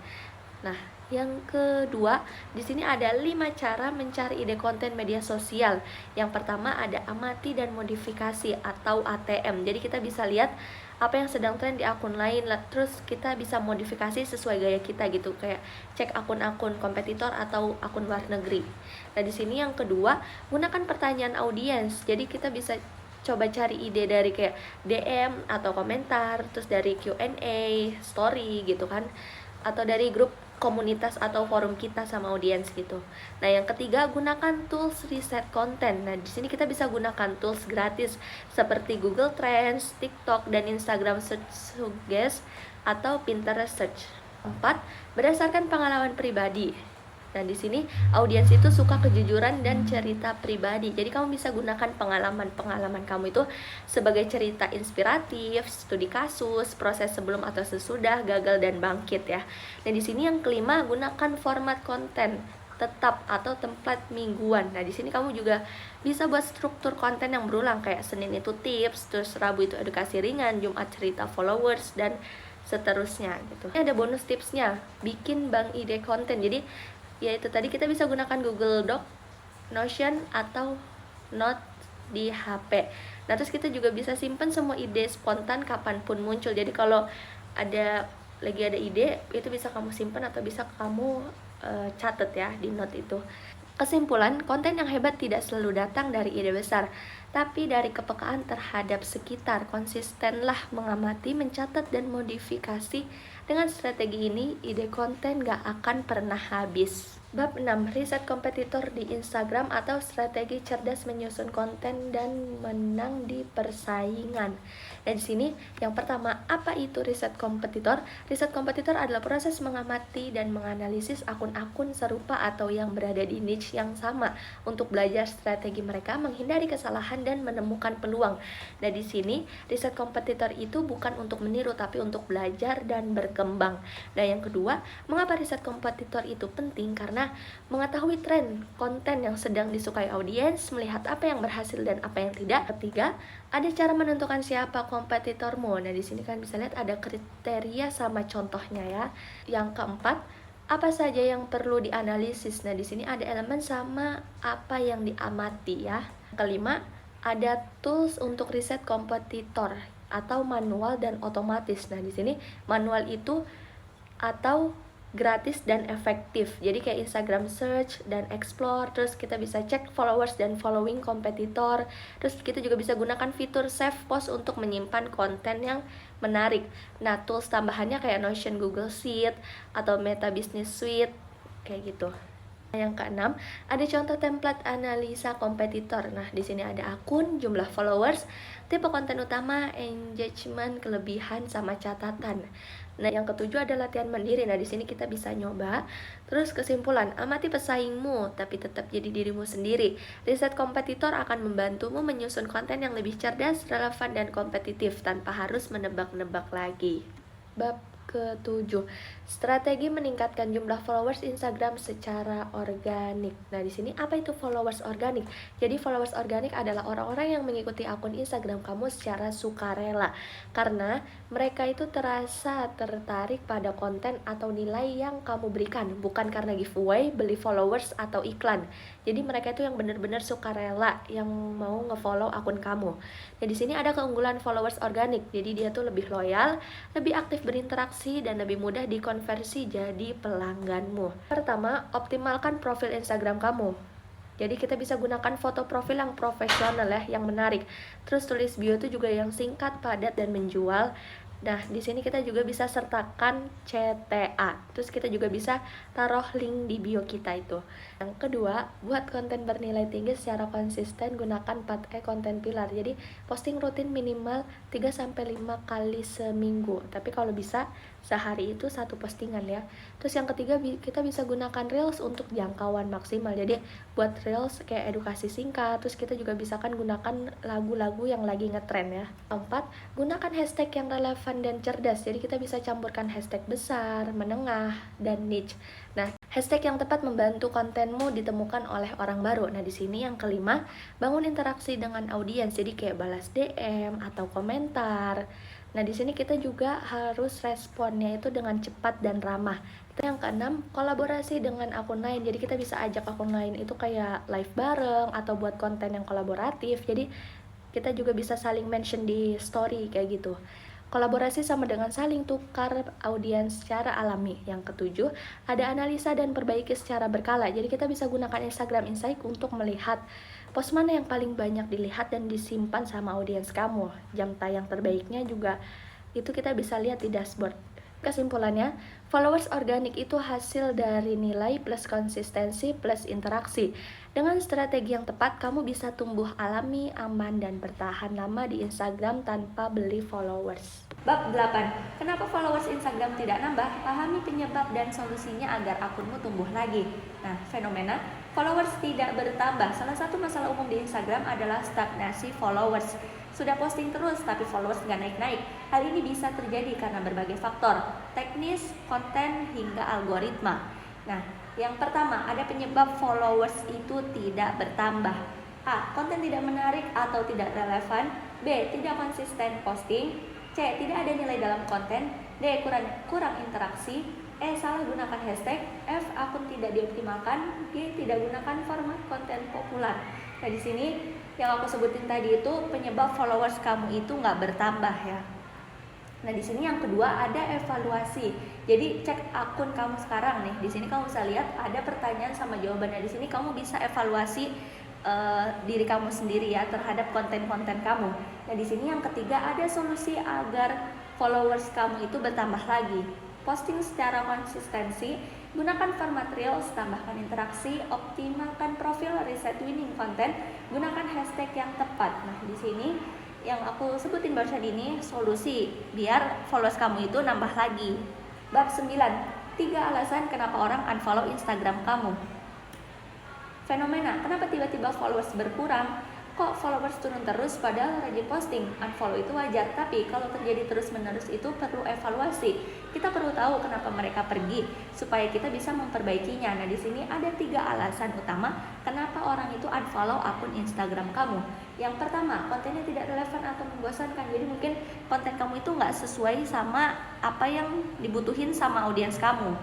Speaker 1: Nah, yang kedua, di sini ada 5 cara mencari ide konten media sosial. Yang pertama ada amati dan modifikasi atau ATM. Jadi kita bisa lihat apa yang sedang tren di akun lain, terus kita bisa modifikasi sesuai gaya kita gitu, kayak cek akun-akun kompetitor atau akun luar negeri. Nah, di sini yang kedua, gunakan pertanyaan audiens. Jadi kita bisa coba cari ide dari kayak DM atau komentar, terus dari Q&A, story gitu kan, atau dari grup komunitas atau forum kita sama audiens gitu. Nah, yang ketiga, gunakan tools riset konten. Nah, di sini kita bisa gunakan tools gratis seperti Google Trends, TikTok, dan Instagram Search Suggest atau Pinterest Search. 4, berdasarkan pengalaman pribadi. Nah, di sini audiens itu suka kejujuran dan cerita pribadi. Jadi kamu bisa gunakan pengalaman kamu itu sebagai cerita inspiratif, studi kasus, proses sebelum atau sesudah, gagal dan bangkit ya. Dan di sini yang kelima, gunakan format konten tetap atau template mingguan. Nah, di sini kamu juga bisa buat struktur konten yang berulang, kayak Senin itu tips, terus Rabu itu edukasi ringan, Jumat cerita followers, dan seterusnya gitu. Ini ada bonus tipsnya, bikin bank ide konten. Jadi yaitu tadi kita bisa gunakan Google Doc, Notion, atau Note di HP. Nah, terus kita juga bisa simpan semua ide spontan kapanpun muncul. Jadi kalau lagi ada ide, itu bisa kamu simpan atau bisa kamu catat ya di note itu. Kesimpulan, konten yang hebat tidak selalu datang dari ide besar, tapi dari kepekaan terhadap sekitar. Konsistenlah mengamati, mencatat, dan modifikasi. Dengan strategi ini, ide konten gak akan pernah habis. Bab 6, riset kompetitor di Instagram atau strategi cerdas menyusun konten dan menang di persaingan. Dan di sini yang pertama, apa itu riset kompetitor? Riset kompetitor adalah proses mengamati dan menganalisis akun-akun serupa atau yang berada di niche yang sama untuk belajar strategi mereka, menghindari kesalahan dan menemukan peluang. Nah, di sini riset kompetitor itu bukan untuk meniru tapi untuk belajar dan berkembang. Nah, yang kedua, mengapa riset kompetitor itu penting? Karena mengetahui tren konten yang sedang disukai audiens, melihat apa yang berhasil dan apa yang tidak. Ketiga, ada cara menentukan siapa kompetitormu. Nah, di sini kan bisa lihat ada kriteria sama contohnya ya. Yang keempat, apa saja yang perlu dianalisis. Nah, di sini ada elemen sama apa yang diamati ya. Kelima, ada tools untuk riset kompetitor atau manual dan otomatis. Nah, di sini manual itu atau gratis dan efektif. Jadi kayak Instagram search dan explore, terus kita bisa cek followers dan following kompetitor. Terus kita juga bisa gunakan fitur save post untuk menyimpan konten yang menarik. Nah, tools tambahannya kayak Notion, Google Sheet, atau Meta Business Suite kayak gitu. Yang keenam, ada contoh template analisa kompetitor. Nah, di sini ada akun, jumlah followers, tipe konten utama, engagement, kelebihan, sama catatan. Nah, yang ketujuh ada latihan mandiri. Nah, di sini kita bisa nyoba. Terus kesimpulan, amati pesaingmu, tapi tetap jadi dirimu sendiri. Riset kompetitor akan membantumu menyusun konten yang lebih cerdas, relevan, dan kompetitif tanpa harus menebak-nebak lagi. Bab ke-7, strategi meningkatkan jumlah followers Instagram secara organik. Nah, di sini apa itu followers organik? Jadi followers organik adalah orang-orang yang mengikuti akun Instagram kamu secara sukarela. Karena Mereka itu terasa tertarik pada konten atau nilai yang kamu berikan, bukan karena giveaway, beli followers, atau iklan. Jadi mereka itu yang benar-benar suka rela, yang mau nge-follow akun kamu. Dan di sini ada keunggulan followers organik, jadi dia tuh lebih loyal, lebih aktif berinteraksi, dan lebih mudah dikonversi jadi pelangganmu. Pertama, optimalkan profil Instagram kamu. Jadi kita bisa gunakan foto profil yang profesional ya, yang menarik. Terus tulis bio itu juga yang singkat, padat, dan menjual. Nah, di sini kita juga bisa sertakan CTA. Terus kita juga bisa taruh link di bio kita itu. Yang kedua, buat konten bernilai tinggi secara konsisten, gunakan 4E konten pilar. Jadi, posting rutin minimal 3-5 kali seminggu. Tapi kalau bisa sehari itu 1 postingan ya. Terus yang ketiga, kita bisa gunakan Reels untuk jangkauan maksimal. Jadi buat Reels kayak edukasi singkat. Terus kita juga bisa kan gunakan lagu-lagu yang lagi ngetren ya. Keempat, gunakan hashtag yang relevan dan cerdas. Jadi kita bisa campurkan hashtag besar, menengah, dan niche. Nah, hashtag yang tepat membantu kontenmu ditemukan oleh orang baru. Nah, di sini yang kelima, bangun interaksi dengan audiens. Jadi kayak balas DM atau komentar. Nah, di sini kita juga harus responnya itu dengan cepat dan ramah. Yang keenam, kolaborasi dengan akun lain. Jadi kita bisa ajak akun lain itu kayak live bareng atau buat konten yang kolaboratif. Jadi kita juga bisa saling mention di story kayak gitu. Kolaborasi sama dengan saling tukar audiens secara alami. Yang ketujuh, ada analisa dan perbaiki secara berkala. Jadi kita bisa gunakan Instagram Insight untuk melihat post mana yang paling banyak dilihat dan disimpan sama audiens kamu. Jam tayang terbaiknya juga itu kita bisa lihat di dashboard. Kesimpulannya, followers organik itu hasil dari nilai plus konsistensi plus interaksi. Dengan strategi yang tepat, kamu bisa tumbuh alami, aman, dan bertahan lama di Instagram tanpa beli followers. Bab 8. Kenapa followers Instagram tidak nambah? Pahami penyebab dan solusinya agar akunmu tumbuh lagi. Nah, fenomena followers tidak bertambah. Salah satu masalah umum di Instagram adalah stagnasi followers. Sudah posting terus tapi followers nggak naik-naik. Hal ini bisa terjadi karena berbagai faktor, teknis, konten, hingga algoritma. Nah, yang pertama, ada penyebab followers itu tidak bertambah. A. Konten tidak menarik atau tidak relevan. B. Tidak konsisten posting. C. Tidak ada nilai dalam konten. D. Kurang interaksi. E. Salah gunakan hashtag. F. Akun tidak dioptimalkan. G. Tidak gunakan format konten populer. Nah, di sini yang aku sebutin tadi itu penyebab followers kamu itu nggak bertambah ya. Nah, di sini yang kedua ada evaluasi. Jadi cek akun kamu sekarang nih. Di sini kamu bisa lihat ada pertanyaan sama jawabannya. Di sini kamu bisa evaluasi diri kamu sendiri ya terhadap konten-konten kamu. Nah, di sini yang ketiga ada solusi agar followers kamu itu bertambah lagi. Posting secara konsistensi, gunakan format Reels, tambahkan interaksi, optimalkan profil, reset winning konten, gunakan hashtag yang tepat. Nah, di sini yang aku sebutin barusan ini solusi biar followers kamu itu nambah lagi. Bab 9. 3 alasan kenapa orang unfollow Instagram kamu. Fenomena, kenapa tiba-tiba followers berkurang? Kok followers turun terus padahal rajin posting? Unfollow itu wajar, tapi kalau terjadi terus-menerus itu perlu evaluasi. Kita perlu tahu kenapa mereka pergi supaya kita bisa memperbaikinya. Nah, di sini ada 3 alasan utama kenapa orang itu unfollow akun Instagram kamu. Yang pertama, kontennya tidak relevan atau membosankan. Jadi mungkin konten kamu itu nggak sesuai sama apa yang dibutuhin sama audiens kamu.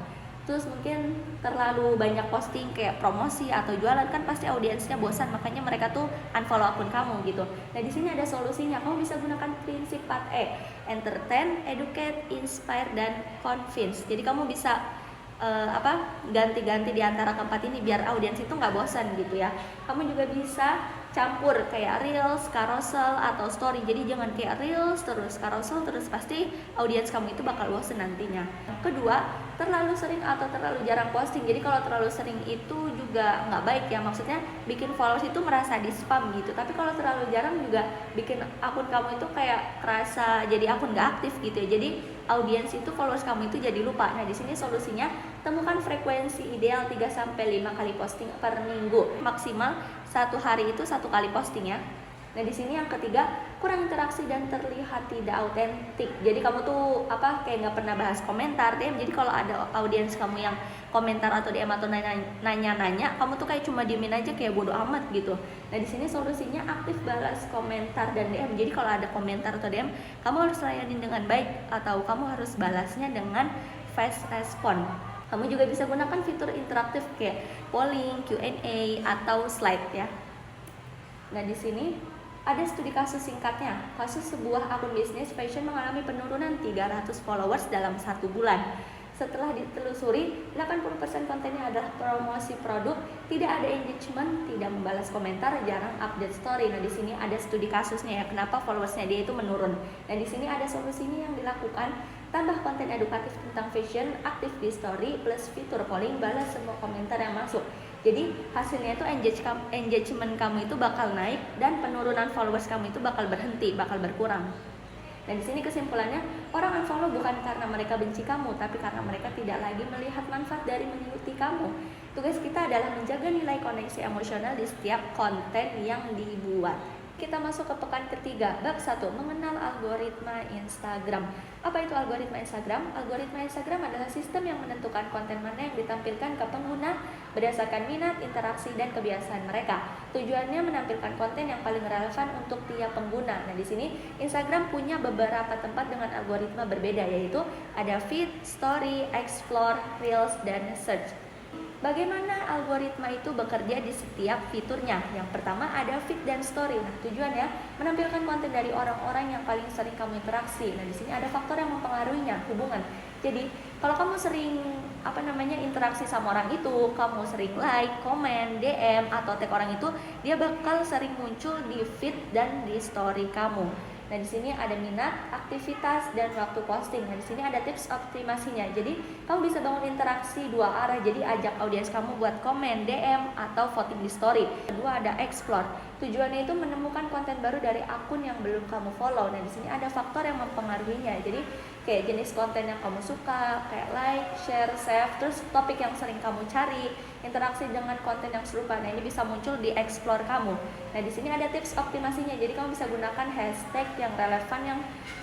Speaker 1: Terus mungkin terlalu banyak posting kayak promosi atau jualan, kan pasti audiensnya bosan, makanya mereka tuh unfollow akun kamu gitu. Nah, di sini ada solusinya. Kamu bisa gunakan prinsip 4E: entertain, educate, inspire, dan convince. Jadi kamu bisa ganti-ganti di antara keempat ini biar audiens itu nggak bosan gitu ya. Kamu juga bisa campur kayak reels, carousel, atau story. Jadi jangan kayak reels terus carousel terus, pasti audiens kamu itu bakal bosan nantinya. Kedua, terlalu sering atau terlalu jarang posting. Jadi kalau terlalu sering itu juga nggak baik ya, maksudnya bikin followers itu merasa di spam gitu. Tapi kalau terlalu jarang juga bikin akun kamu itu kayak kerasa jadi akun nggak aktif gitu ya. Jadi audiens itu, followers kamu itu jadi lupa. Nah, di sini solusinya temukan frekuensi ideal 3-5 kali posting per minggu. Maksimal 1 hari itu 1 kali posting ya. Nah di sini yang ketiga, kurang interaksi dan terlihat tidak autentik. Jadi kamu tuh kayak nggak pernah bahas komentar DM. Jadi kalau ada audiens kamu yang komentar atau DM atau nanya-nanya, kamu tuh kayak cuma diemin aja kayak bodo amat gitu. Nah di sini solusinya aktif balas komentar dan DM. Jadi kalau ada komentar atau DM, kamu harus layanin dengan baik atau kamu harus balasnya dengan fast respon. Kamu juga bisa gunakan fitur interaktif kayak polling, Q&A atau slide ya. Nah di sini ada studi kasus singkatnya. Kasus sebuah akun bisnis fashion mengalami penurunan 300 followers dalam 1 bulan. Setelah ditelusuri, 80% kontennya adalah promosi produk, tidak ada engagement, tidak membalas komentar, jarang update story. Nah, di sini ada studi kasusnya ya, kenapa followersnya dia itu menurun. Nah, di sini ada solusinya yang dilakukan, tambah konten edukatif tentang fashion, aktif di story, plus fitur polling, balas semua komentar yang masuk. Jadi hasilnya itu engagement kamu itu bakal naik dan penurunan followers kamu itu bakal berhenti, bakal berkurang. Dan di sini kesimpulannya, orang unfollow bukan karena mereka benci kamu, tapi karena mereka tidak lagi melihat manfaat dari mengikuti kamu. Tugas kita adalah menjaga nilai koneksi emosional di setiap konten yang dibuat. Kita masuk ke pekan ketiga, bab 1, mengenal algoritma Instagram. Apa itu algoritma Instagram? Algoritma Instagram adalah sistem yang menentukan konten mana yang ditampilkan ke pengguna berdasarkan minat, interaksi, dan kebiasaan mereka. Tujuannya menampilkan konten yang paling relevan untuk tiap pengguna. Nah, di sini Instagram punya beberapa tempat dengan algoritma berbeda, yaitu ada feed, story, explore, reels, dan search. Bagaimana algoritma itu bekerja di setiap fiturnya? Yang pertama ada feed dan story. Nah, tujuannya menampilkan konten dari orang-orang yang paling sering kamu interaksi. Nah, di sini ada faktor yang mempengaruhinya, hubungan. Jadi, kalau kamu sering interaksi sama orang itu, kamu sering like, komen, DM atau tag orang itu, dia bakal sering muncul di feed dan di story kamu. Nah, di sini ada minat, aktivitas, dan waktu posting. Nah, di sini ada tips optimasinya. Jadi, kamu bisa bangun interaksi dua arah. Jadi, ajak audiens kamu buat komen, DM, atau voting di story. Kedua, ada explore. Tujuannya itu menemukan konten baru dari akun yang belum kamu follow. Nah, di sini ada faktor yang mempengaruhinya. Jadi, kayak jenis konten yang kamu suka, kayak like, share, save, terus topik yang sering kamu cari, interaksi dengan konten yang serupa. Nah, ini bisa muncul di explore kamu. Nah, di sini ada tips optimasinya. Jadi kamu bisa gunakan hashtag yang relevan yang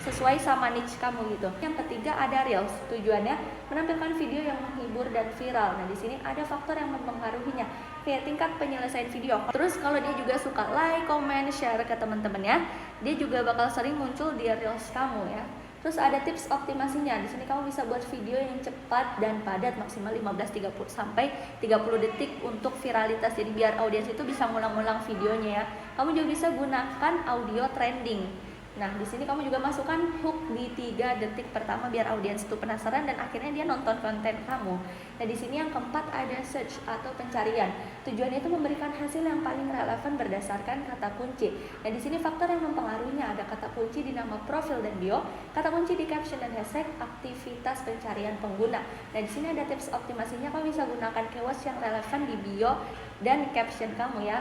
Speaker 1: sesuai sama niche kamu gitu. Yang ketiga ada reels. Tujuannya menampilkan video yang menghibur dan viral. Nah, di sini ada faktor yang mempengaruhinya, kayak tingkat penyelesaian video. Terus kalau dia juga suka like, comment, share ke teman-temannya, dia juga bakal sering muncul di reels kamu ya. Terus ada tips optimasinya. Di sini kamu bisa buat video yang cepat dan padat, maksimal 15-30 sampai 30 detik untuk viralitas. Jadi biar audiens itu bisa ngulang-ngulang videonya ya. Kamu juga bisa gunakan audio trending. Nah, di sini kamu juga masukkan hook di 3 detik pertama biar audiens itu penasaran dan akhirnya dia nonton konten kamu. Nah, di sini yang keempat ada search atau pencarian. Tujuannya itu memberikan hasil yang paling relevan berdasarkan kata kunci. Nah, di sini faktor yang mempengaruhinya ada kata kunci di nama profil dan bio, kata kunci di caption dan hashtag, aktivitas pencarian pengguna. Nah, di sini ada tips optimasinya, kamu bisa gunakan keywords yang relevan di bio dan caption kamu ya.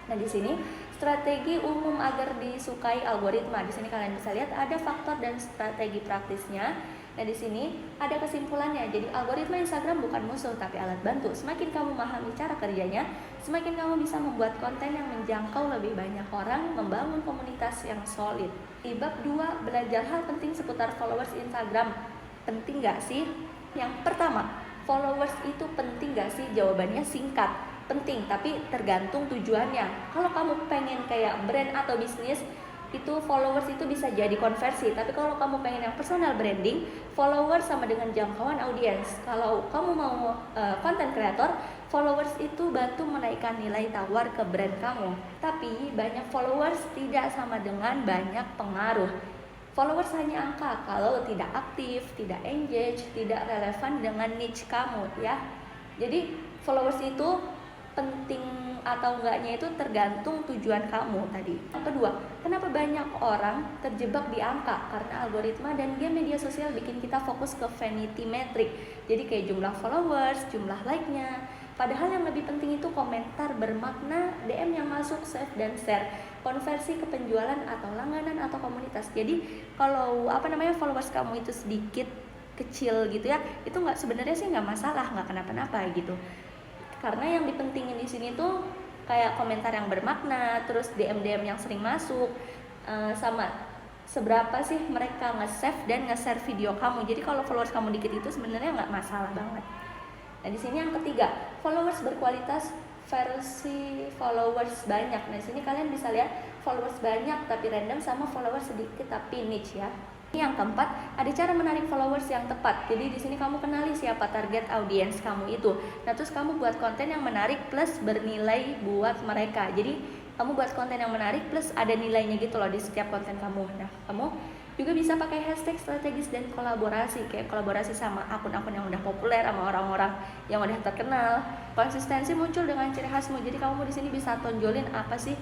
Speaker 1: Nah, di sini strategi umum agar disukai algoritma. Di sini kalian bisa lihat ada faktor dan strategi praktisnya. Nah, di sini ada kesimpulannya. Jadi algoritma Instagram bukan musuh tapi alat bantu. Semakin kamu memahami cara kerjanya, semakin kamu bisa membuat konten yang menjangkau lebih banyak orang, membangun komunitas yang solid. Di bab 2, belajar hal penting seputar followers Instagram. Penting gak sih? Yang pertama, followers itu penting gak sih? Jawabannya singkat, penting, tapi tergantung tujuannya. Kalau kamu pengen kayak brand atau bisnis, itu followers itu bisa jadi konversi. Tapi kalau kamu pengen yang personal branding, followers sama dengan jangkauan audiens. Kalau kamu mau content creator, followers itu bantu menaikkan nilai tawar ke brand kamu. Tapi banyak followers tidak sama dengan banyak pengaruh. Followers hanya angka kalau tidak aktif, tidak engage, tidak relevan dengan niche kamu ya. Jadi followers itu penting atau enggaknya itu tergantung tujuan kamu tadi. Yang kedua, kenapa banyak orang terjebak di angka? Karena algoritma dan game media sosial bikin kita fokus ke vanity metric. Jadi kayak jumlah followers, jumlah like-nya. Padahal yang lebih penting itu komentar bermakna, DM yang masuk, save dan share, konversi ke penjualan atau langganan atau komunitas. Jadi kalau followers kamu itu sedikit kecil gitu ya, itu sebenarnya sih nggak masalah, nggak kenapa-napa gitu. Karena yang dipentingin di sini tuh kayak komentar yang bermakna, terus DM yang sering masuk, sama seberapa sih mereka nge-save dan nge-share video kamu. Jadi kalau followers kamu dikit itu sebenarnya nggak masalah banget. Nah di sini yang ketiga, followers berkualitas versi followers banyak. Nah di sini kalian bisa lihat followers banyak tapi random sama followers sedikit tapi niche ya. Yang keempat, ada cara menarik followers yang tepat. Jadi di sini kamu kenali siapa target audiens kamu itu. Nah terus kamu buat konten yang menarik plus bernilai buat mereka. Jadi kamu buat konten yang menarik plus ada nilainya gitu loh di setiap konten kamu. Nah kamu juga bisa pakai hashtag strategis dan kolaborasi, kayak kolaborasi sama akun-akun yang udah populer, sama orang-orang yang udah terkenal. Konsistensi muncul dengan ciri khasmu. Jadi kamu di sini bisa tonjolin apa sih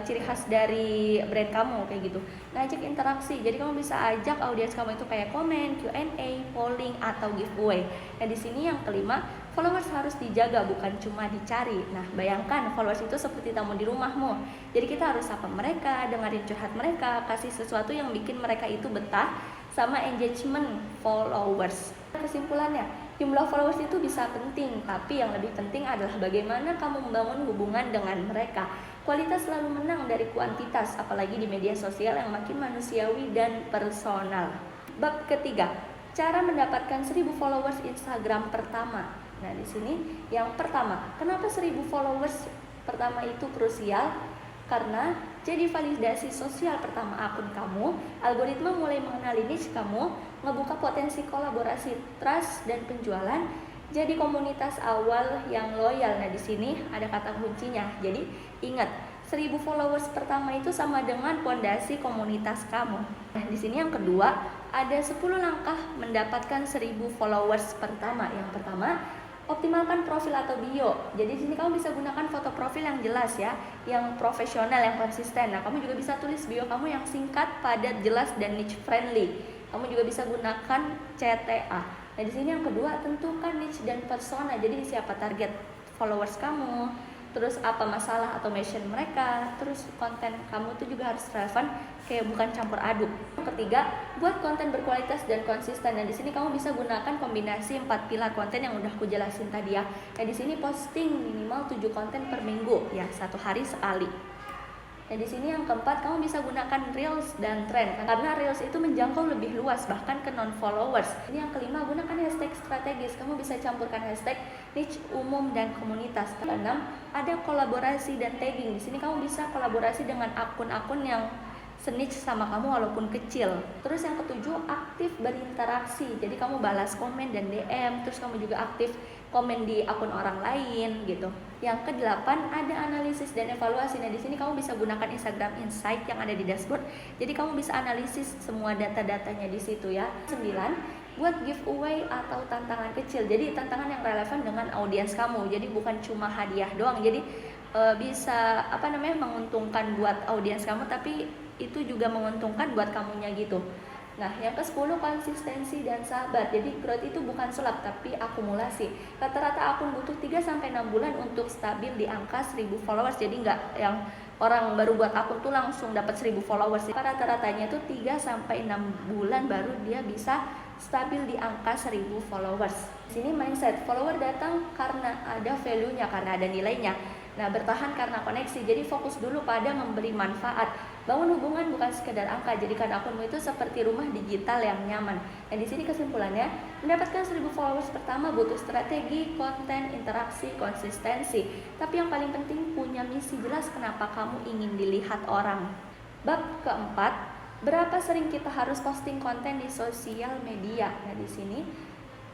Speaker 1: ciri khas dari brand kamu kayak gitu. Ngajak interaksi. Jadi kamu bisa ajak audiens kamu itu kayak komen, Q&A, polling atau giveaway. Nah, di sini yang kelima, followers harus dijaga bukan cuma dicari. Nah, bayangkan followers itu seperti tamu di rumahmu. Jadi kita harus sapa mereka, dengerin curhat mereka, kasih sesuatu yang bikin mereka itu betah sama engagement followers. Kesimpulannya, jumlah followers itu bisa penting, tapi yang lebih penting adalah bagaimana kamu membangun hubungan dengan mereka. Kualitas selalu menang dari kuantitas, apalagi di media sosial yang makin manusiawi dan personal. Bab ketiga, cara mendapatkan 1000 followers Instagram pertama. Nah, di sini yang pertama, kenapa 1000 followers pertama itu krusial? Karena jadi validasi sosial pertama akun kamu, algoritma mulai mengenali niche kamu, ngebuka potensi kolaborasi, trust dan penjualan. Jadi komunitas awal yang loyal. Nah, di sini ada kata kuncinya. Jadi ingat, 1000 followers pertama itu sama dengan fondasi komunitas kamu. Nah, di sini yang kedua, ada 10 langkah mendapatkan 1000 followers pertama. Yang pertama, optimalkan profil atau bio. Jadi di sini kamu bisa gunakan foto profil yang jelas ya, yang profesional, yang konsisten. Nah, kamu juga bisa tulis bio kamu yang singkat, padat, jelas dan niche friendly. Kamu juga bisa gunakan CTA. Nah, di sini yang kedua, tentukan niche dan persona. Jadi siapa target followers kamu, terus apa masalah atau mission mereka, terus konten kamu tuh juga harus relevan, kayak bukan campur aduk. Yang ketiga, buat konten berkualitas dan konsisten. Dan di sini kamu bisa gunakan kombinasi 4 pilar konten yang udah aku jelasin tadi ya. Nah, di sini posting minimal 7 konten per minggu ya, 1 hari sekali. Nah, di sini yang keempat, kamu bisa gunakan Reels dan Trend karena Reels itu menjangkau lebih luas bahkan ke non-followers. Ini yang kelima, gunakan hashtag strategis. Kamu bisa campurkan hashtag niche, umum dan komunitas. Keenam, ada kolaborasi dan tagging. Di sini kamu bisa kolaborasi dengan akun-akun yang se-niche sama kamu walaupun kecil. Terus yang ketujuh, aktif berinteraksi. Jadi kamu balas komen dan DM, terus kamu juga aktif komen di akun orang lain gitu. Yang kedelapan, ada analisis dan evaluasi. Nah, di sini kamu bisa gunakan Instagram Insight yang ada di dashboard. Jadi kamu bisa analisis semua data-datanya di situ ya. 9, buat giveaway atau tantangan kecil. Jadi tantangan yang relevan dengan audiens kamu. Jadi bukan cuma hadiah doang. Jadi bisa menguntungkan buat audiens kamu, tapi itu juga menguntungkan buat kamunya gitu. Nah, yang ke-10, konsistensi dan sabar. Jadi growth itu bukan sulap tapi akumulasi. Rata-rata akun butuh 3-6 bulan untuk stabil di angka 1000 followers. Jadi nggak yang orang baru buat akun tuh langsung dapat 1000 followers. Rata-ratanya itu 3-6 bulan baru dia bisa stabil di angka 1000 followers. Sini mindset, follower datang karena ada value-nya, karena ada nilainya. Nah, bertahan karena koneksi. Jadi fokus dulu pada memberi manfaat. Bangun hubungan bukan sekedar angka. Jadikan akunmu itu seperti rumah digital yang nyaman. Dan di sini kesimpulannya, mendapatkan 1000 followers pertama butuh strategi, konten, interaksi, konsistensi. Tapi yang paling penting punya misi jelas kenapa kamu ingin dilihat orang. Bab keempat, berapa sering kita harus posting konten di sosial media? Nah, di sini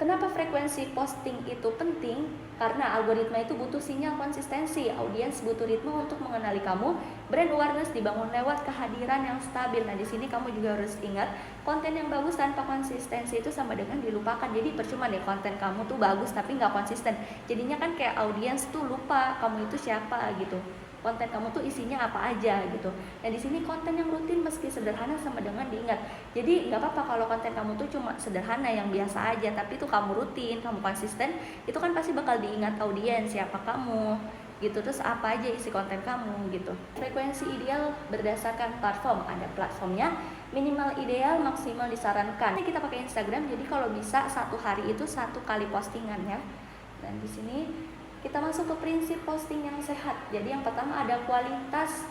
Speaker 1: kenapa frekuensi posting itu penting? Karena algoritma itu butuh sinyal konsistensi, audiens butuh ritme untuk mengenali kamu, brand awareness dibangun lewat kehadiran yang stabil. Nah, di sini kamu juga harus ingat, konten yang bagus tanpa konsistensi itu sama dengan dilupakan. Jadi percuma deh konten kamu tuh bagus tapi nggak konsisten. Jadinya kan kayak audiens tuh lupa kamu itu siapa gitu. Konten kamu tuh isinya apa aja gitu. Nah, di sini konten yang rutin meski sederhana sama dengan diingat. Jadi nggak apa-apa kalau konten kamu tuh cuma sederhana yang biasa aja, tapi tuh kamu rutin, kamu konsisten, itu kan pasti bakal diingat audiens siapa kamu gitu. Terus apa aja isi konten kamu gitu. Frekuensi ideal berdasarkan platform, ada platformnya. Minimal ideal, maksimal disarankan. Ini kita pakai Instagram, jadi kalau bisa 1 hari itu 1 kali postingan ya. Dan di sini kita masuk ke prinsip posting yang sehat. Jadi yang pertama ada kualitas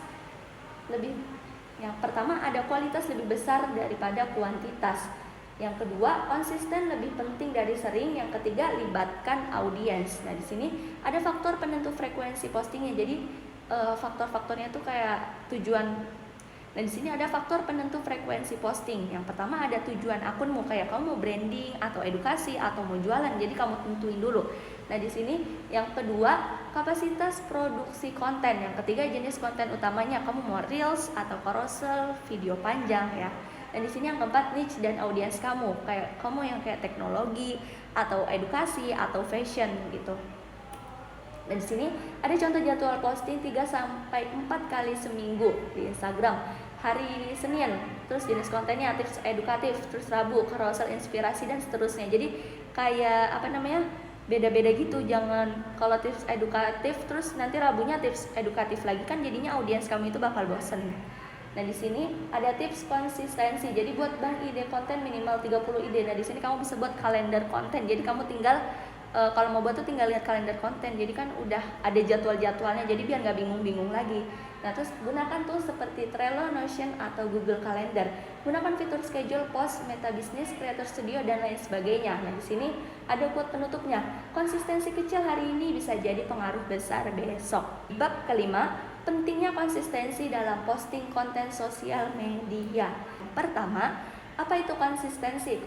Speaker 1: lebih besar daripada kuantitas. Yang kedua, konsisten lebih penting dari sering. Yang ketiga, libatkan audiens. Nah, di sini ada faktor penentu frekuensi postingnya. Jadi faktor-faktornya tuh kayak tujuan. Nah, di sini ada faktor penentu frekuensi posting. Yang pertama ada tujuan akunmu, kayak kamu mau branding atau edukasi atau mau jualan. Jadi kamu tentuin dulu. Nah, di sini yang kedua, kapasitas produksi konten. Yang ketiga, jenis konten utamanya, kamu mau reels atau carousel, video panjang ya. Dan di sini yang keempat, niche dan audiens kamu, kayak kamu yang kayak teknologi atau edukasi atau fashion gitu. Dan di sini ada contoh jadwal posting 3 sampai 4 kali seminggu di Instagram. Hari Senin, terus jenis kontennya tips edukatif, terus Rabu carousel inspirasi dan seterusnya. Jadi kayak beda-beda gitu. Jangan kalau tips edukatif terus nanti Rabunya tips edukatif lagi, kan jadinya audiens kamu itu bakal bosen. Nah, di sini ada tips konsistensi. Jadi buat bank ide konten minimal 30 ide. Nah, di sini kamu bisa buat kalender konten. Jadi kamu tinggal kalau mau buat tuh tinggal lihat kalender konten. Jadi kan udah ada jadwal-jadwalnya. Jadi biar nggak bingung-bingung lagi. Nah, terus gunakan tuh seperti Trello, Notion atau Google Calendar. Gunakan fitur schedule, post, meta business, creator studio dan lain sebagainya. Nah, di sini ada quote penutupnya. Konsistensi kecil hari ini bisa jadi pengaruh besar besok. Bab kelima, pentingnya konsistensi dalam posting konten sosial media. Pertama, apa itu konsistensi?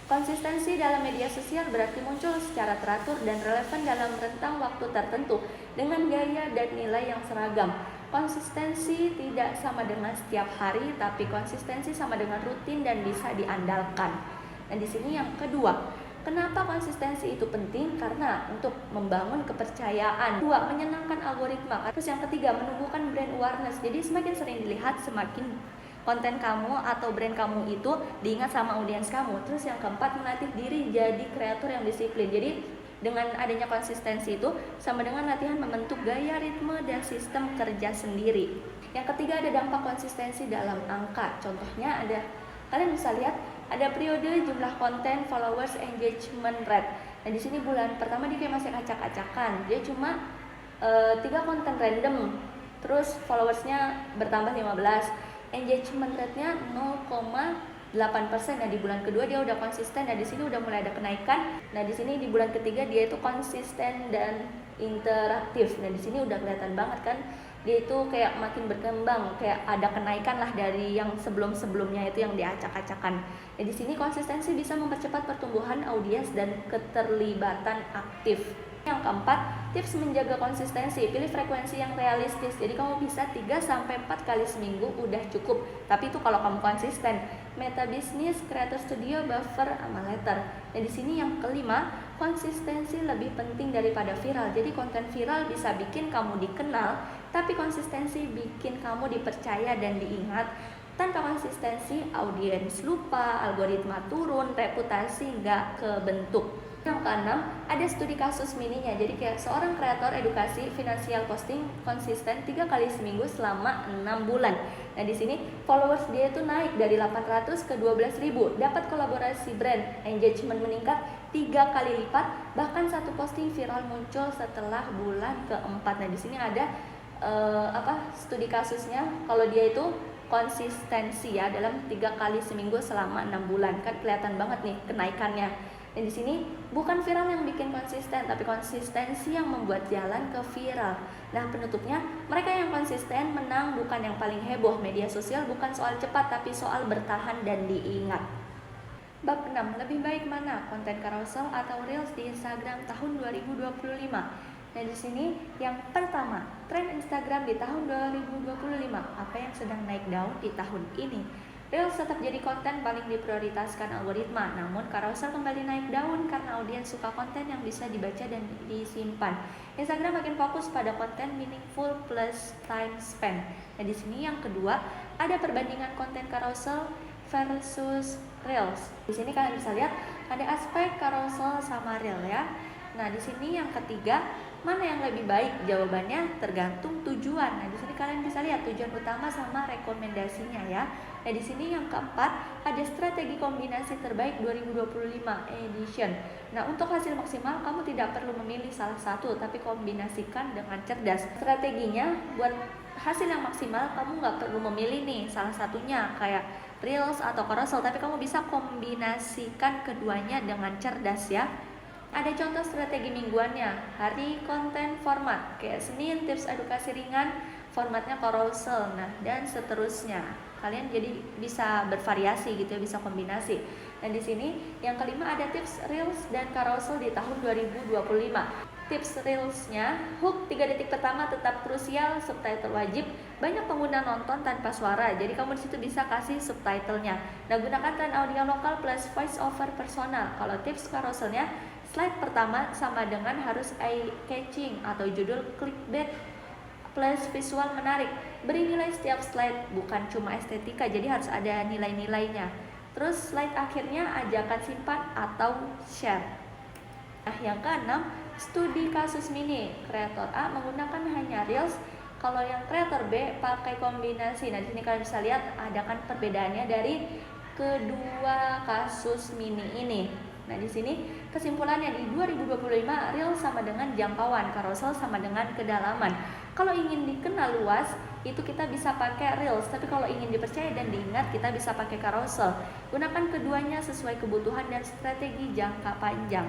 Speaker 1: Konsistensi dalam media sosial berarti muncul secara teratur dan relevan dalam rentang waktu tertentu dengan gaya dan nilai yang seragam. Konsistensi tidak sama dengan setiap hari, tapi konsistensi sama dengan rutin dan bisa diandalkan. Dan di sini yang kedua, kenapa konsistensi itu penting? Karena untuk membangun kepercayaan. Dua, menyenangkan algoritma. Terus yang ketiga, menumbuhkan brand awareness. Jadi semakin sering dilihat, semakin konten kamu atau brand kamu itu diingat sama audiens kamu. Terus yang keempat, melatih diri jadi kreator yang disiplin. Jadi dengan adanya konsistensi itu sama dengan latihan membentuk gaya, ritme, dan sistem kerja sendiri. Yang ketiga ada dampak konsistensi dalam angka. Contohnya ada, kalian bisa lihat ada periode jumlah konten, followers, engagement rate. Nah, di sini bulan pertama dia kayak masih acak-acakan. Dia cuma 3 konten random. Terus followersnya bertambah 15. Engagement rate-nya 0,8%. Nah, di bulan kedua dia udah konsisten. Nah, di sini udah mulai ada kenaikan. Nah, di sini di bulan ketiga dia itu konsisten dan interaktif. Nah, di sini udah kelihatan banget kan dia itu kayak makin berkembang, kayak ada kenaikan lah dari yang sebelum-sebelumnya itu yang diacak-acakan. Nah, di sini konsistensi bisa mempercepat pertumbuhan audiens dan keterlibatan aktif. Yang keempat, tips menjaga konsistensi. Pilih frekuensi yang realistis. Jadi kamu bisa 3 sampai 4 kali seminggu udah cukup. Tapi itu kalau kamu konsisten. Meta bisnis, creator studio, buffer, sama letter. Nah, di sini yang kelima, konsistensi lebih penting daripada viral. Jadi konten viral bisa bikin kamu dikenal, tapi konsistensi bikin kamu dipercaya dan diingat. Tanpa konsistensi, audiens lupa, algoritma turun, reputasi nggak kebentuk. Yang keenam, ada studi kasus mininya. Jadi kayak seorang kreator edukasi finansial posting konsisten 3 kali seminggu selama 6 bulan. Nah, di sini followers dia itu naik dari 800 ke 12.000, dapat kolaborasi brand, engagement meningkat 3 kali lipat, bahkan satu posting viral muncul setelah bulan keempat. Nah, di sini ada studi kasusnya. Kalau dia itu konsistensi ya dalam 3 kali seminggu selama 6 bulan, kan kelihatan banget nih kenaikannya. Dan di sini bukan viral yang bikin konsisten, tapi konsistensi yang membuat jalan ke viral. Nah, penutupnya, mereka yang konsisten menang, bukan yang paling heboh. Media sosial bukan soal cepat, tapi soal bertahan dan diingat. Bab 6, lebih baik mana konten carousel atau reels di Instagram tahun 2025? Nah, di sini yang pertama, tren Instagram di tahun 2025. Apa yang sedang naik daun di tahun ini? Reels tetap jadi konten paling diprioritaskan algoritma, namun carousel kembali naik daun karena audiens suka konten yang bisa dibaca dan disimpan. Instagram makin fokus pada konten meaningful plus time spent. Nah, di sini yang kedua, ada perbandingan konten carousel versus reels. Di sini kalian bisa lihat ada aspek carousel sama reel ya. Nah, di sini yang ketiga, Mana yang lebih baik? Jawabannya tergantung tujuan. Nah, di sini kalian bisa lihat tujuan utama sama rekomendasinya ya. Nah, di sini yang keempat ada strategi kombinasi terbaik 2025 edition. Nah, untuk hasil maksimal kamu tidak perlu memilih salah satu, tapi kombinasikan dengan cerdas. Strateginya buat hasil yang maksimal kamu nggak perlu memilih nih salah satunya kayak Reels atau Carousel, tapi kamu bisa kombinasikan keduanya dengan cerdas ya. Ada contoh strategi mingguannya, hari konten format, kayak Senin tips edukasi ringan, formatnya carousel, nah dan seterusnya. Kalian jadi bisa bervariasi gitu ya, bisa kombinasi. Dan di sini yang kelima ada tips Reels dan carousel di tahun 2025. Tips Reelsnya, hook 3 detik pertama tetap krusial, subtitle wajib, banyak pengguna nonton tanpa suara, jadi kamu disitu bisa kasih subtitlenya. Nah, gunakan tren audio lokal plus voice over personal. Kalau tips carouselnya, slide pertama sama dengan harus eye catching atau judul clickbait plus visual menarik. Beri nilai setiap slide, bukan cuma estetika, jadi harus ada nilai-nilainya. Terus slide akhirnya ajakan simpan atau share. Nah, yang keenam, studi kasus mini. Kreator A menggunakan hanya Reels, kalau yang kreator B pakai kombinasi. Nah, di sini kalian bisa lihat ada kan perbedaannya dari kedua kasus mini ini. Nah, di sini kesimpulannya di 2025 Reels sama dengan jangkauan, carousel sama dengan kedalaman. Kalau ingin dikenal luas, itu kita bisa pakai Reels, tapi kalau ingin dipercaya dan diingat, kita bisa pakai carousel. Gunakan keduanya sesuai kebutuhan dan strategi jangka panjang.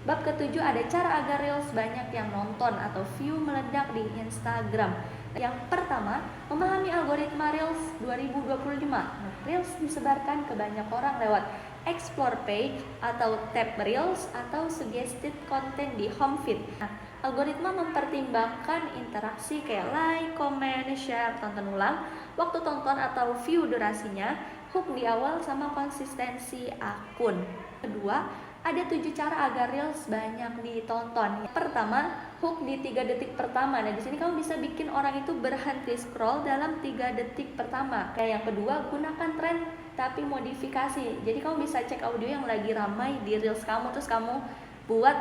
Speaker 1: Bab ketujuh ada cara agar Reels banyak yang nonton atau view meledak di Instagram. Yang pertama, memahami algoritma Reels 2025. Nah, Reels disebarkan ke banyak orang lewat explore page atau tab Reels atau suggested content di home feed. Nah, algoritma mempertimbangkan interaksi kayak like, comment, share, tonton ulang, waktu tonton atau view durasinya, hook di awal sama konsistensi akun. Kedua, ada 7 cara agar Reels banyak ditonton. Pertama, hook di 3 detik pertama. Nah, di sini kamu bisa bikin orang itu berhenti scroll dalam 3 detik pertama. Kayak yang kedua, gunakan tren tapi modifikasi. Jadi kamu bisa cek audio yang lagi ramai di Reels kamu, terus kamu buat,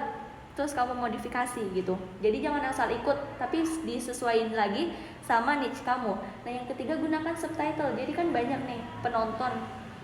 Speaker 1: terus kamu modifikasi gitu. Jadi jangan asal ikut, tapi disesuaikan lagi sama niche kamu. Nah, yang ketiga, gunakan subtitle. Jadi kan banyak nih penonton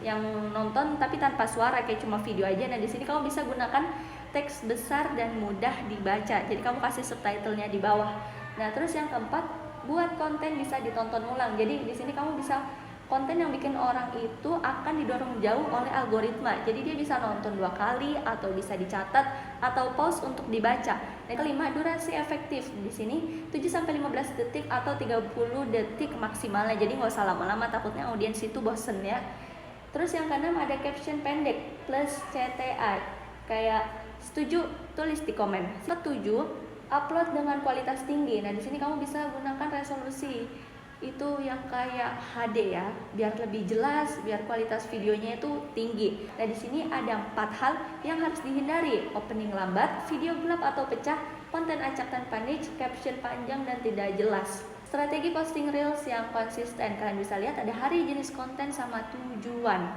Speaker 1: yang nonton tapi tanpa suara, kayak cuma video aja. Nah, di sini kamu bisa gunakan teks besar dan mudah dibaca. Jadi kamu kasih subtitlenya di bawah. Nah, terus yang keempat, buat konten bisa ditonton ulang. Jadi di sini kamu bisa konten yang bikin orang itu akan didorong jauh oleh algoritma. Jadi dia bisa nonton 2 kali atau bisa dicatat atau pause untuk dibaca. Nah, kelima, durasi efektif. Di sini 7-15 detik atau 30 detik maksimalnya. Jadi nggak usah lama-lama, takutnya audiens itu bosen ya. Terus yang keenam ada caption pendek plus CTA. Kayak setuju, tulis di komen. Setuju, upload dengan kualitas tinggi. Nah, di sini kamu bisa gunakan resolusi itu yang kayak HD ya, biar lebih jelas, biar kualitas videonya itu tinggi. Nah, di sini ada 4 hal yang harus dihindari: opening lambat, video gelap atau pecah, konten acak tanpa niche, caption panjang dan tidak jelas. Strategi posting Reels yang konsisten, kalian bisa lihat ada hari, jenis konten, sama tujuan.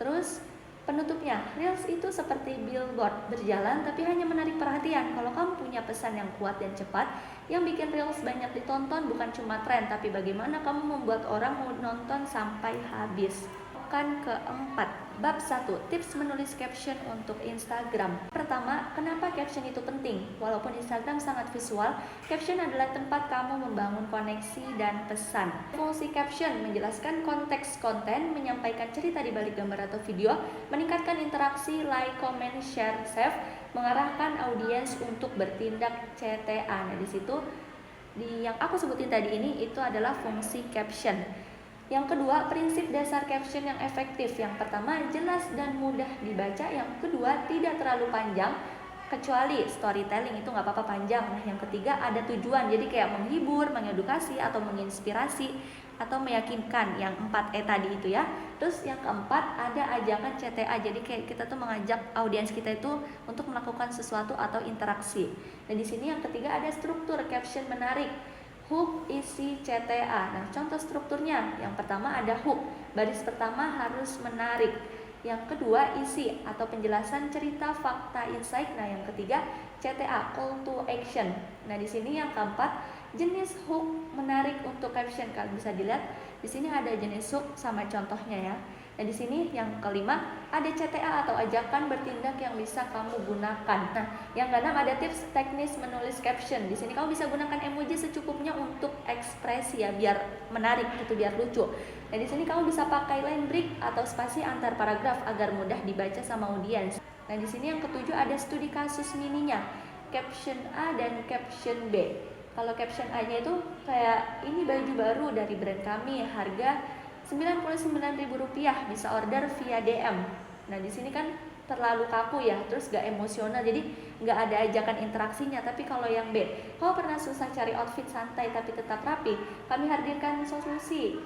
Speaker 1: Terus penutupnya, Reels itu seperti billboard, berjalan tapi hanya menarik perhatian. Kalau kamu punya pesan yang kuat dan cepat, yang bikin Reels banyak ditonton bukan cuma tren, tapi bagaimana kamu membuat orang mau nonton sampai habis. Pekan keempat, bab 1, tips menulis caption untuk Instagram. Pertama, kenapa caption itu penting? Walaupun Instagram sangat visual, caption adalah tempat kamu membangun koneksi dan pesan. Fungsi caption menjelaskan konteks konten, menyampaikan cerita di balik gambar atau video, meningkatkan interaksi, like, comment, share, save, mengarahkan audiens untuk bertindak CTA. Nah, di situ yang aku sebutin tadi ini itu adalah fungsi caption. Yang kedua, prinsip dasar caption yang efektif. Yang pertama, jelas dan mudah dibaca. Yang kedua, tidak terlalu panjang, kecuali storytelling itu nggak apa-apa panjang. Nah, yang ketiga, ada tujuan. Jadi kayak menghibur, mengedukasi, atau menginspirasi, atau meyakinkan. Yang 4E tadi itu ya. Terus yang keempat, ada ajakan CTA. Jadi kayak kita tuh mengajak audiens kita itu untuk melakukan sesuatu atau interaksi. Dan di sini yang ketiga ada struktur caption menarik. Hook, isi, CTA. Nah, contoh strukturnya, yang pertama ada hook. Baris pertama harus menarik. Yang kedua, isi atau penjelasan cerita, fakta, insight. Nah, yang ketiga, CTA, call to action. Nah, di sini yang keempat, jenis hook menarik untuk caption. Kalian bisa dilihat di sini ada jenis hook sama contohnya ya. Nah, di sini yang kelima ada CTA atau ajakan bertindak yang bisa kamu gunakan. Nah, yang keenam ada tips teknis menulis caption. Di sini kamu bisa gunakan emoji secukupnya untuk ekspresi ya, biar menarik gitu, biar lucu. Nah, di sini kamu bisa pakai line break atau spasi antar paragraf agar mudah dibaca sama audiens. Nah, di sini yang ketujuh ada studi kasus mininya, caption A dan caption B. Kalau caption A-nya itu kayak ini baju baru dari brand kami, harga Rp99.000, bisa order via DM. Nah, di sini kan terlalu kaku ya, terus gak emosional, jadi gak ada ajakan interaksinya. Tapi kalau yang B, kau pernah susah cari outfit santai tapi tetap rapi? Kami hadirkan solusi.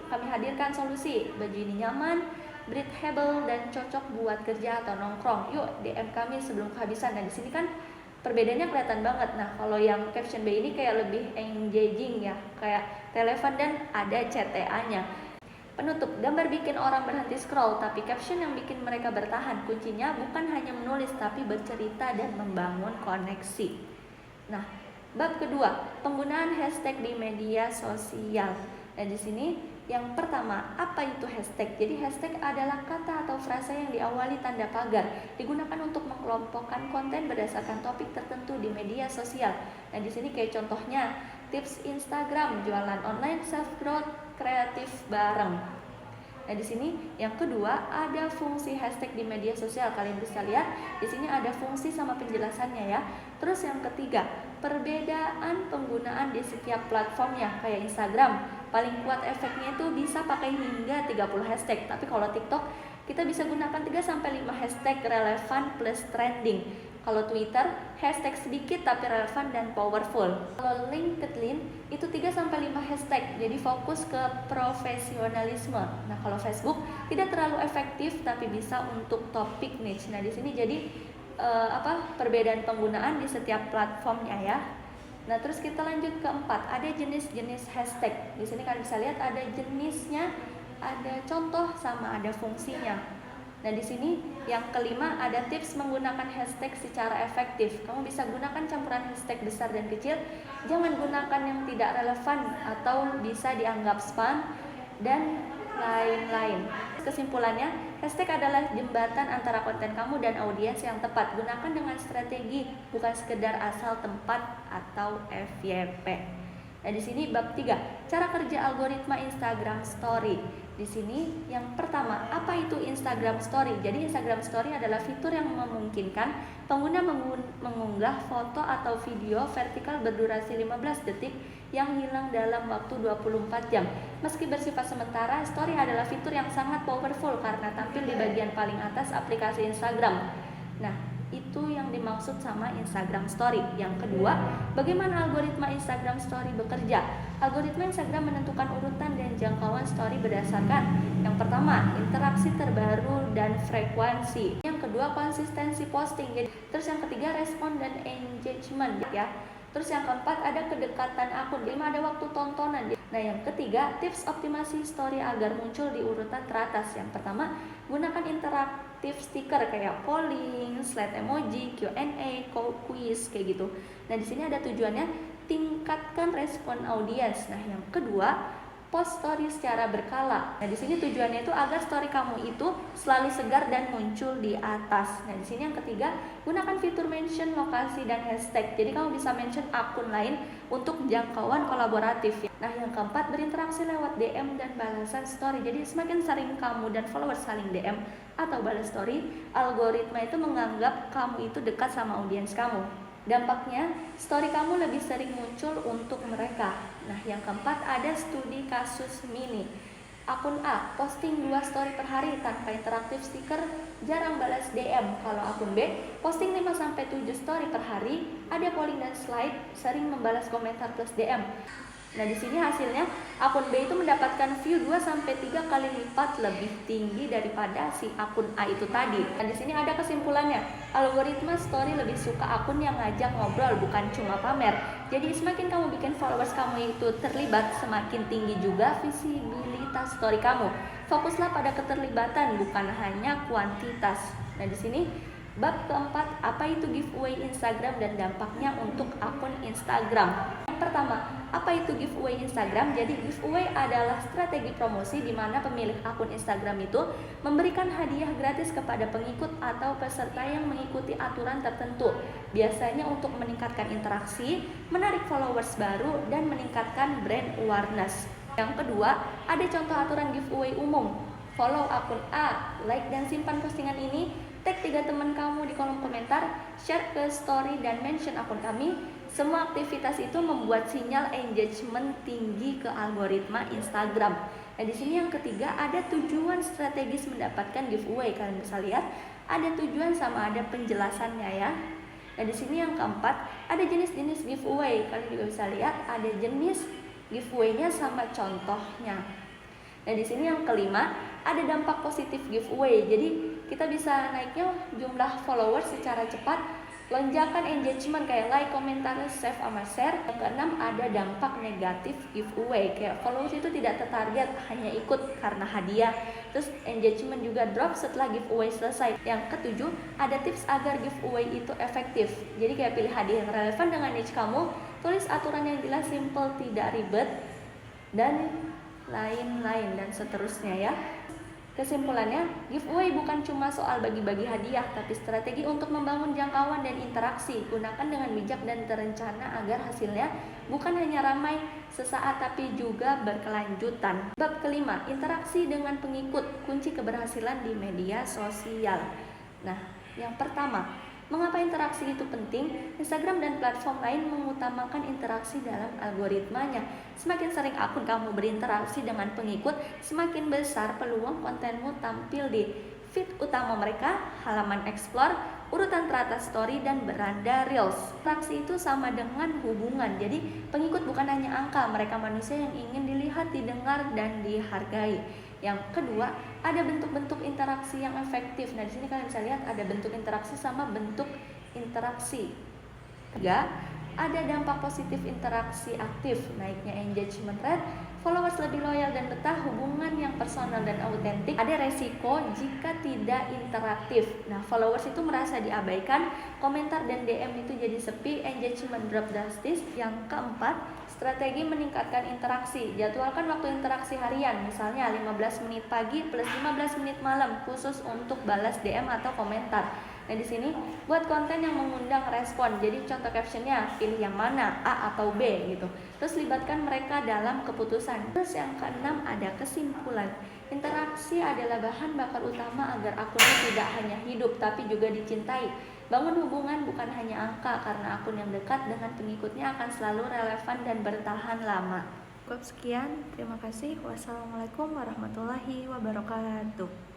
Speaker 1: Baju ini nyaman, breathable, dan cocok buat kerja atau nongkrong. Yuk DM kami sebelum kehabisan. Nah, di sini kan perbedaannya kelihatan banget. Nah, kalau yang caption B ini kayak lebih engaging ya, kayak telepon dan ada CTA-nya. Penutup, gambar bikin orang berhenti scroll, tapi caption yang bikin mereka bertahan. Kuncinya bukan hanya menulis, tapi bercerita dan membangun koneksi. Nah, bab kedua, penggunaan hashtag di media sosial. Nah, di sini yang pertama, apa itu hashtag? Jadi hashtag adalah kata atau frasa yang diawali tanda pagar, digunakan untuk mengelompokkan konten berdasarkan topik tertentu di media sosial. Nah, di sini kayak contohnya tips Instagram, jualan online, self growth, kreatif bareng. Nah, di sini yang kedua ada fungsi hashtag di media sosial. Kalian bisa lihat di sini ada fungsi sama penjelasannya ya. Terus yang ketiga, perbedaan penggunaan di setiap platformnya. Kayak Instagram, paling kuat efeknya itu bisa pakai hingga 30 hashtag. Tapi kalau TikTok kita bisa gunakan 3-5 hashtag relevan plus trending. Kalau Twitter, hashtag sedikit tapi relevan dan powerful. Kalau LinkedIn, itu 3-5 hashtag, jadi fokus ke profesionalisme. Nah, kalau Facebook, tidak terlalu efektif tapi bisa untuk topik niche. Nah, di sini jadi perbedaan penggunaan di setiap platformnya ya. Nah, terus kita lanjut ke 4, ada jenis-jenis hashtag. Di sini kalian bisa lihat ada jenisnya, ada contoh sama ada fungsinya. Nah, di sini yang kelima ada tips menggunakan hashtag secara efektif. Kamu bisa gunakan campuran hashtag besar dan kecil. Jangan gunakan yang tidak relevan atau bisa dianggap spam dan lain-lain. Kesimpulannya, hashtag adalah jembatan antara konten kamu dan audiens yang tepat. Gunakan dengan strategi, bukan sekedar asal tempat atau FYP. Nah, di sini bab 3, cara kerja algoritma Instagram Story. Di sini yang pertama, apa itu Instagram Story? Jadi Instagram Story adalah fitur yang memungkinkan pengguna mengunggah foto atau video vertikal berdurasi 15 detik yang hilang dalam waktu 24 jam. Meski bersifat sementara, Story adalah fitur yang sangat powerful karena tampil di bagian paling atas aplikasi Instagram. Nah, itu yang dimaksud sama Instagram Story. Yang kedua, bagaimana algoritma Instagram Story bekerja? Algoritma Instagram menentukan urutan dan jangkauan story berdasarkan yang pertama, interaksi terbaru dan frekuensi. Yang kedua, konsistensi posting. Terus yang ketiga, respon dan engagement ya. Terus yang keempat ada kedekatan akun. Kelima ada waktu tontonan. Nah, yang ketiga, tips optimasi story agar muncul di urutan teratas. Yang pertama, gunakan interaktif stiker kayak polling, slide emoji, Q&A, quiz kayak gitu. Nah, di sini ada tujuannya tingkatkan respon audiens. Nah, yang kedua, post story secara berkala. Nah, di sini tujuannya itu agar story kamu itu selalu segar dan muncul di atas. Nah, di sini yang ketiga, gunakan fitur mention lokasi dan hashtag. Jadi kamu bisa mention akun lain untuk jangkauan kolaboratif. Nah, yang keempat, berinteraksi lewat DM dan balasan story. Jadi semakin sering kamu dan followers saling DM atau balas story, algoritma itu menganggap kamu itu dekat sama audiens kamu. Dampaknya, story kamu lebih sering muncul untuk mereka. Nah, yang keempat ada studi kasus mini. Akun A, posting 2 story per hari tanpa interaktif stiker, jarang balas DM. Kalau akun B, posting 5-7 story per hari, ada polling dan slide, sering membalas komentar plus DM. Nah, di sini hasilnya akun B itu mendapatkan view 2-3 kali lipat lebih tinggi daripada si akun A itu tadi. Nah, di sini ada kesimpulannya. Algoritma story lebih suka akun yang ngajak ngobrol, bukan cuma pamer. Jadi semakin kamu bikin followers kamu itu terlibat, semakin tinggi juga visibilitas story kamu. Fokuslah pada keterlibatan, bukan hanya kuantitas. Nah, di sini bab keempat, apa itu giveaway Instagram dan dampaknya untuk akun Instagram. Yang pertama, apa itu giveaway Instagram? Jadi giveaway adalah strategi promosi di mana pemilik akun Instagram itu memberikan hadiah gratis kepada pengikut atau peserta yang mengikuti aturan tertentu. Biasanya untuk meningkatkan interaksi, menarik followers baru, dan meningkatkan brand awareness. Yang kedua, ada contoh aturan giveaway umum. Follow akun A, like dan simpan postingan ini, tag 3 teman kamu di kolom komentar, share ke story dan mention akun kami. Semua aktivitas itu membuat sinyal engagement tinggi ke algoritma Instagram. Nah, di sini yang ketiga ada tujuan strategis mendapatkan giveaway. Kalian bisa lihat ada tujuan sama ada penjelasannya ya. Nah, di sini yang keempat ada jenis-jenis giveaway. Kalian juga bisa lihat ada jenis giveaway-nya sama contohnya. Nah, di sini yang kelima ada dampak positif giveaway. Jadi kita bisa naiknya jumlah followers secara cepat, lonjakan engagement kayak like, komentar, save sama share. Yang keenam ada dampak negatif giveaway, kayak followers itu tidak tertarget, hanya ikut karena hadiah. Terus engagement juga drop setelah giveaway selesai. Yang ketujuh ada tips agar giveaway itu efektif. Jadi kayak pilih hadiah yang relevan dengan niche kamu, tulis aturan yang jelas, simple, tidak ribet, dan lain-lain dan seterusnya ya. Kesimpulannya, giveaway bukan cuma soal bagi-bagi hadiah, tapi strategi untuk membangun jangkauan dan interaksi. Gunakan dengan bijak dan terencana agar hasilnya bukan hanya ramai sesaat tapi juga berkelanjutan. Bab kelima, interaksi dengan pengikut, kunci keberhasilan di media sosial. Nah, yang pertama, mengapa interaksi itu penting? Instagram dan platform lain mengutamakan interaksi dalam algoritmanya. Semakin sering akun kamu berinteraksi dengan pengikut, semakin besar peluang kontenmu tampil di feed utama mereka, halaman explore, urutan teratas story, dan beranda reels. Interaksi itu sama dengan hubungan. Jadi pengikut bukan hanya angka, mereka manusia yang ingin dilihat, didengar, dan dihargai. Yang kedua, ada bentuk-bentuk interaksi yang efektif. Nah, di sini kalian bisa lihat ada bentuk interaksi sama bentuk interaksi. Ketiga, ada dampak positif interaksi aktif, naiknya engagement rate, followers lebih loyal dan betah, hubungan yang personal dan autentik. Ada resiko jika tidak interaktif. Nah, followers itu merasa diabaikan, komentar dan DM itu jadi sepi, engagement drop drastis. Yang keempat, strategi meningkatkan interaksi. Jadwalkan waktu interaksi harian, misalnya 15 menit pagi plus 15 menit malam khusus untuk balas DM atau komentar. Nah, di sini buat konten yang mengundang respon. Jadi contoh captionnya pilih yang mana, A atau B gitu. Terus libatkan mereka dalam keputusan. Terus yang keenam ada kesimpulan. Interaksi adalah bahan bakar utama agar akunnya tidak hanya hidup tapi juga dicintai. Bangun hubungan bukan hanya angka, karena akun yang dekat dengan pengikutnya akan selalu relevan dan bertahan lama. Cukup sekian, terima kasih. Wassalamualaikum warahmatullahi wabarakatuh.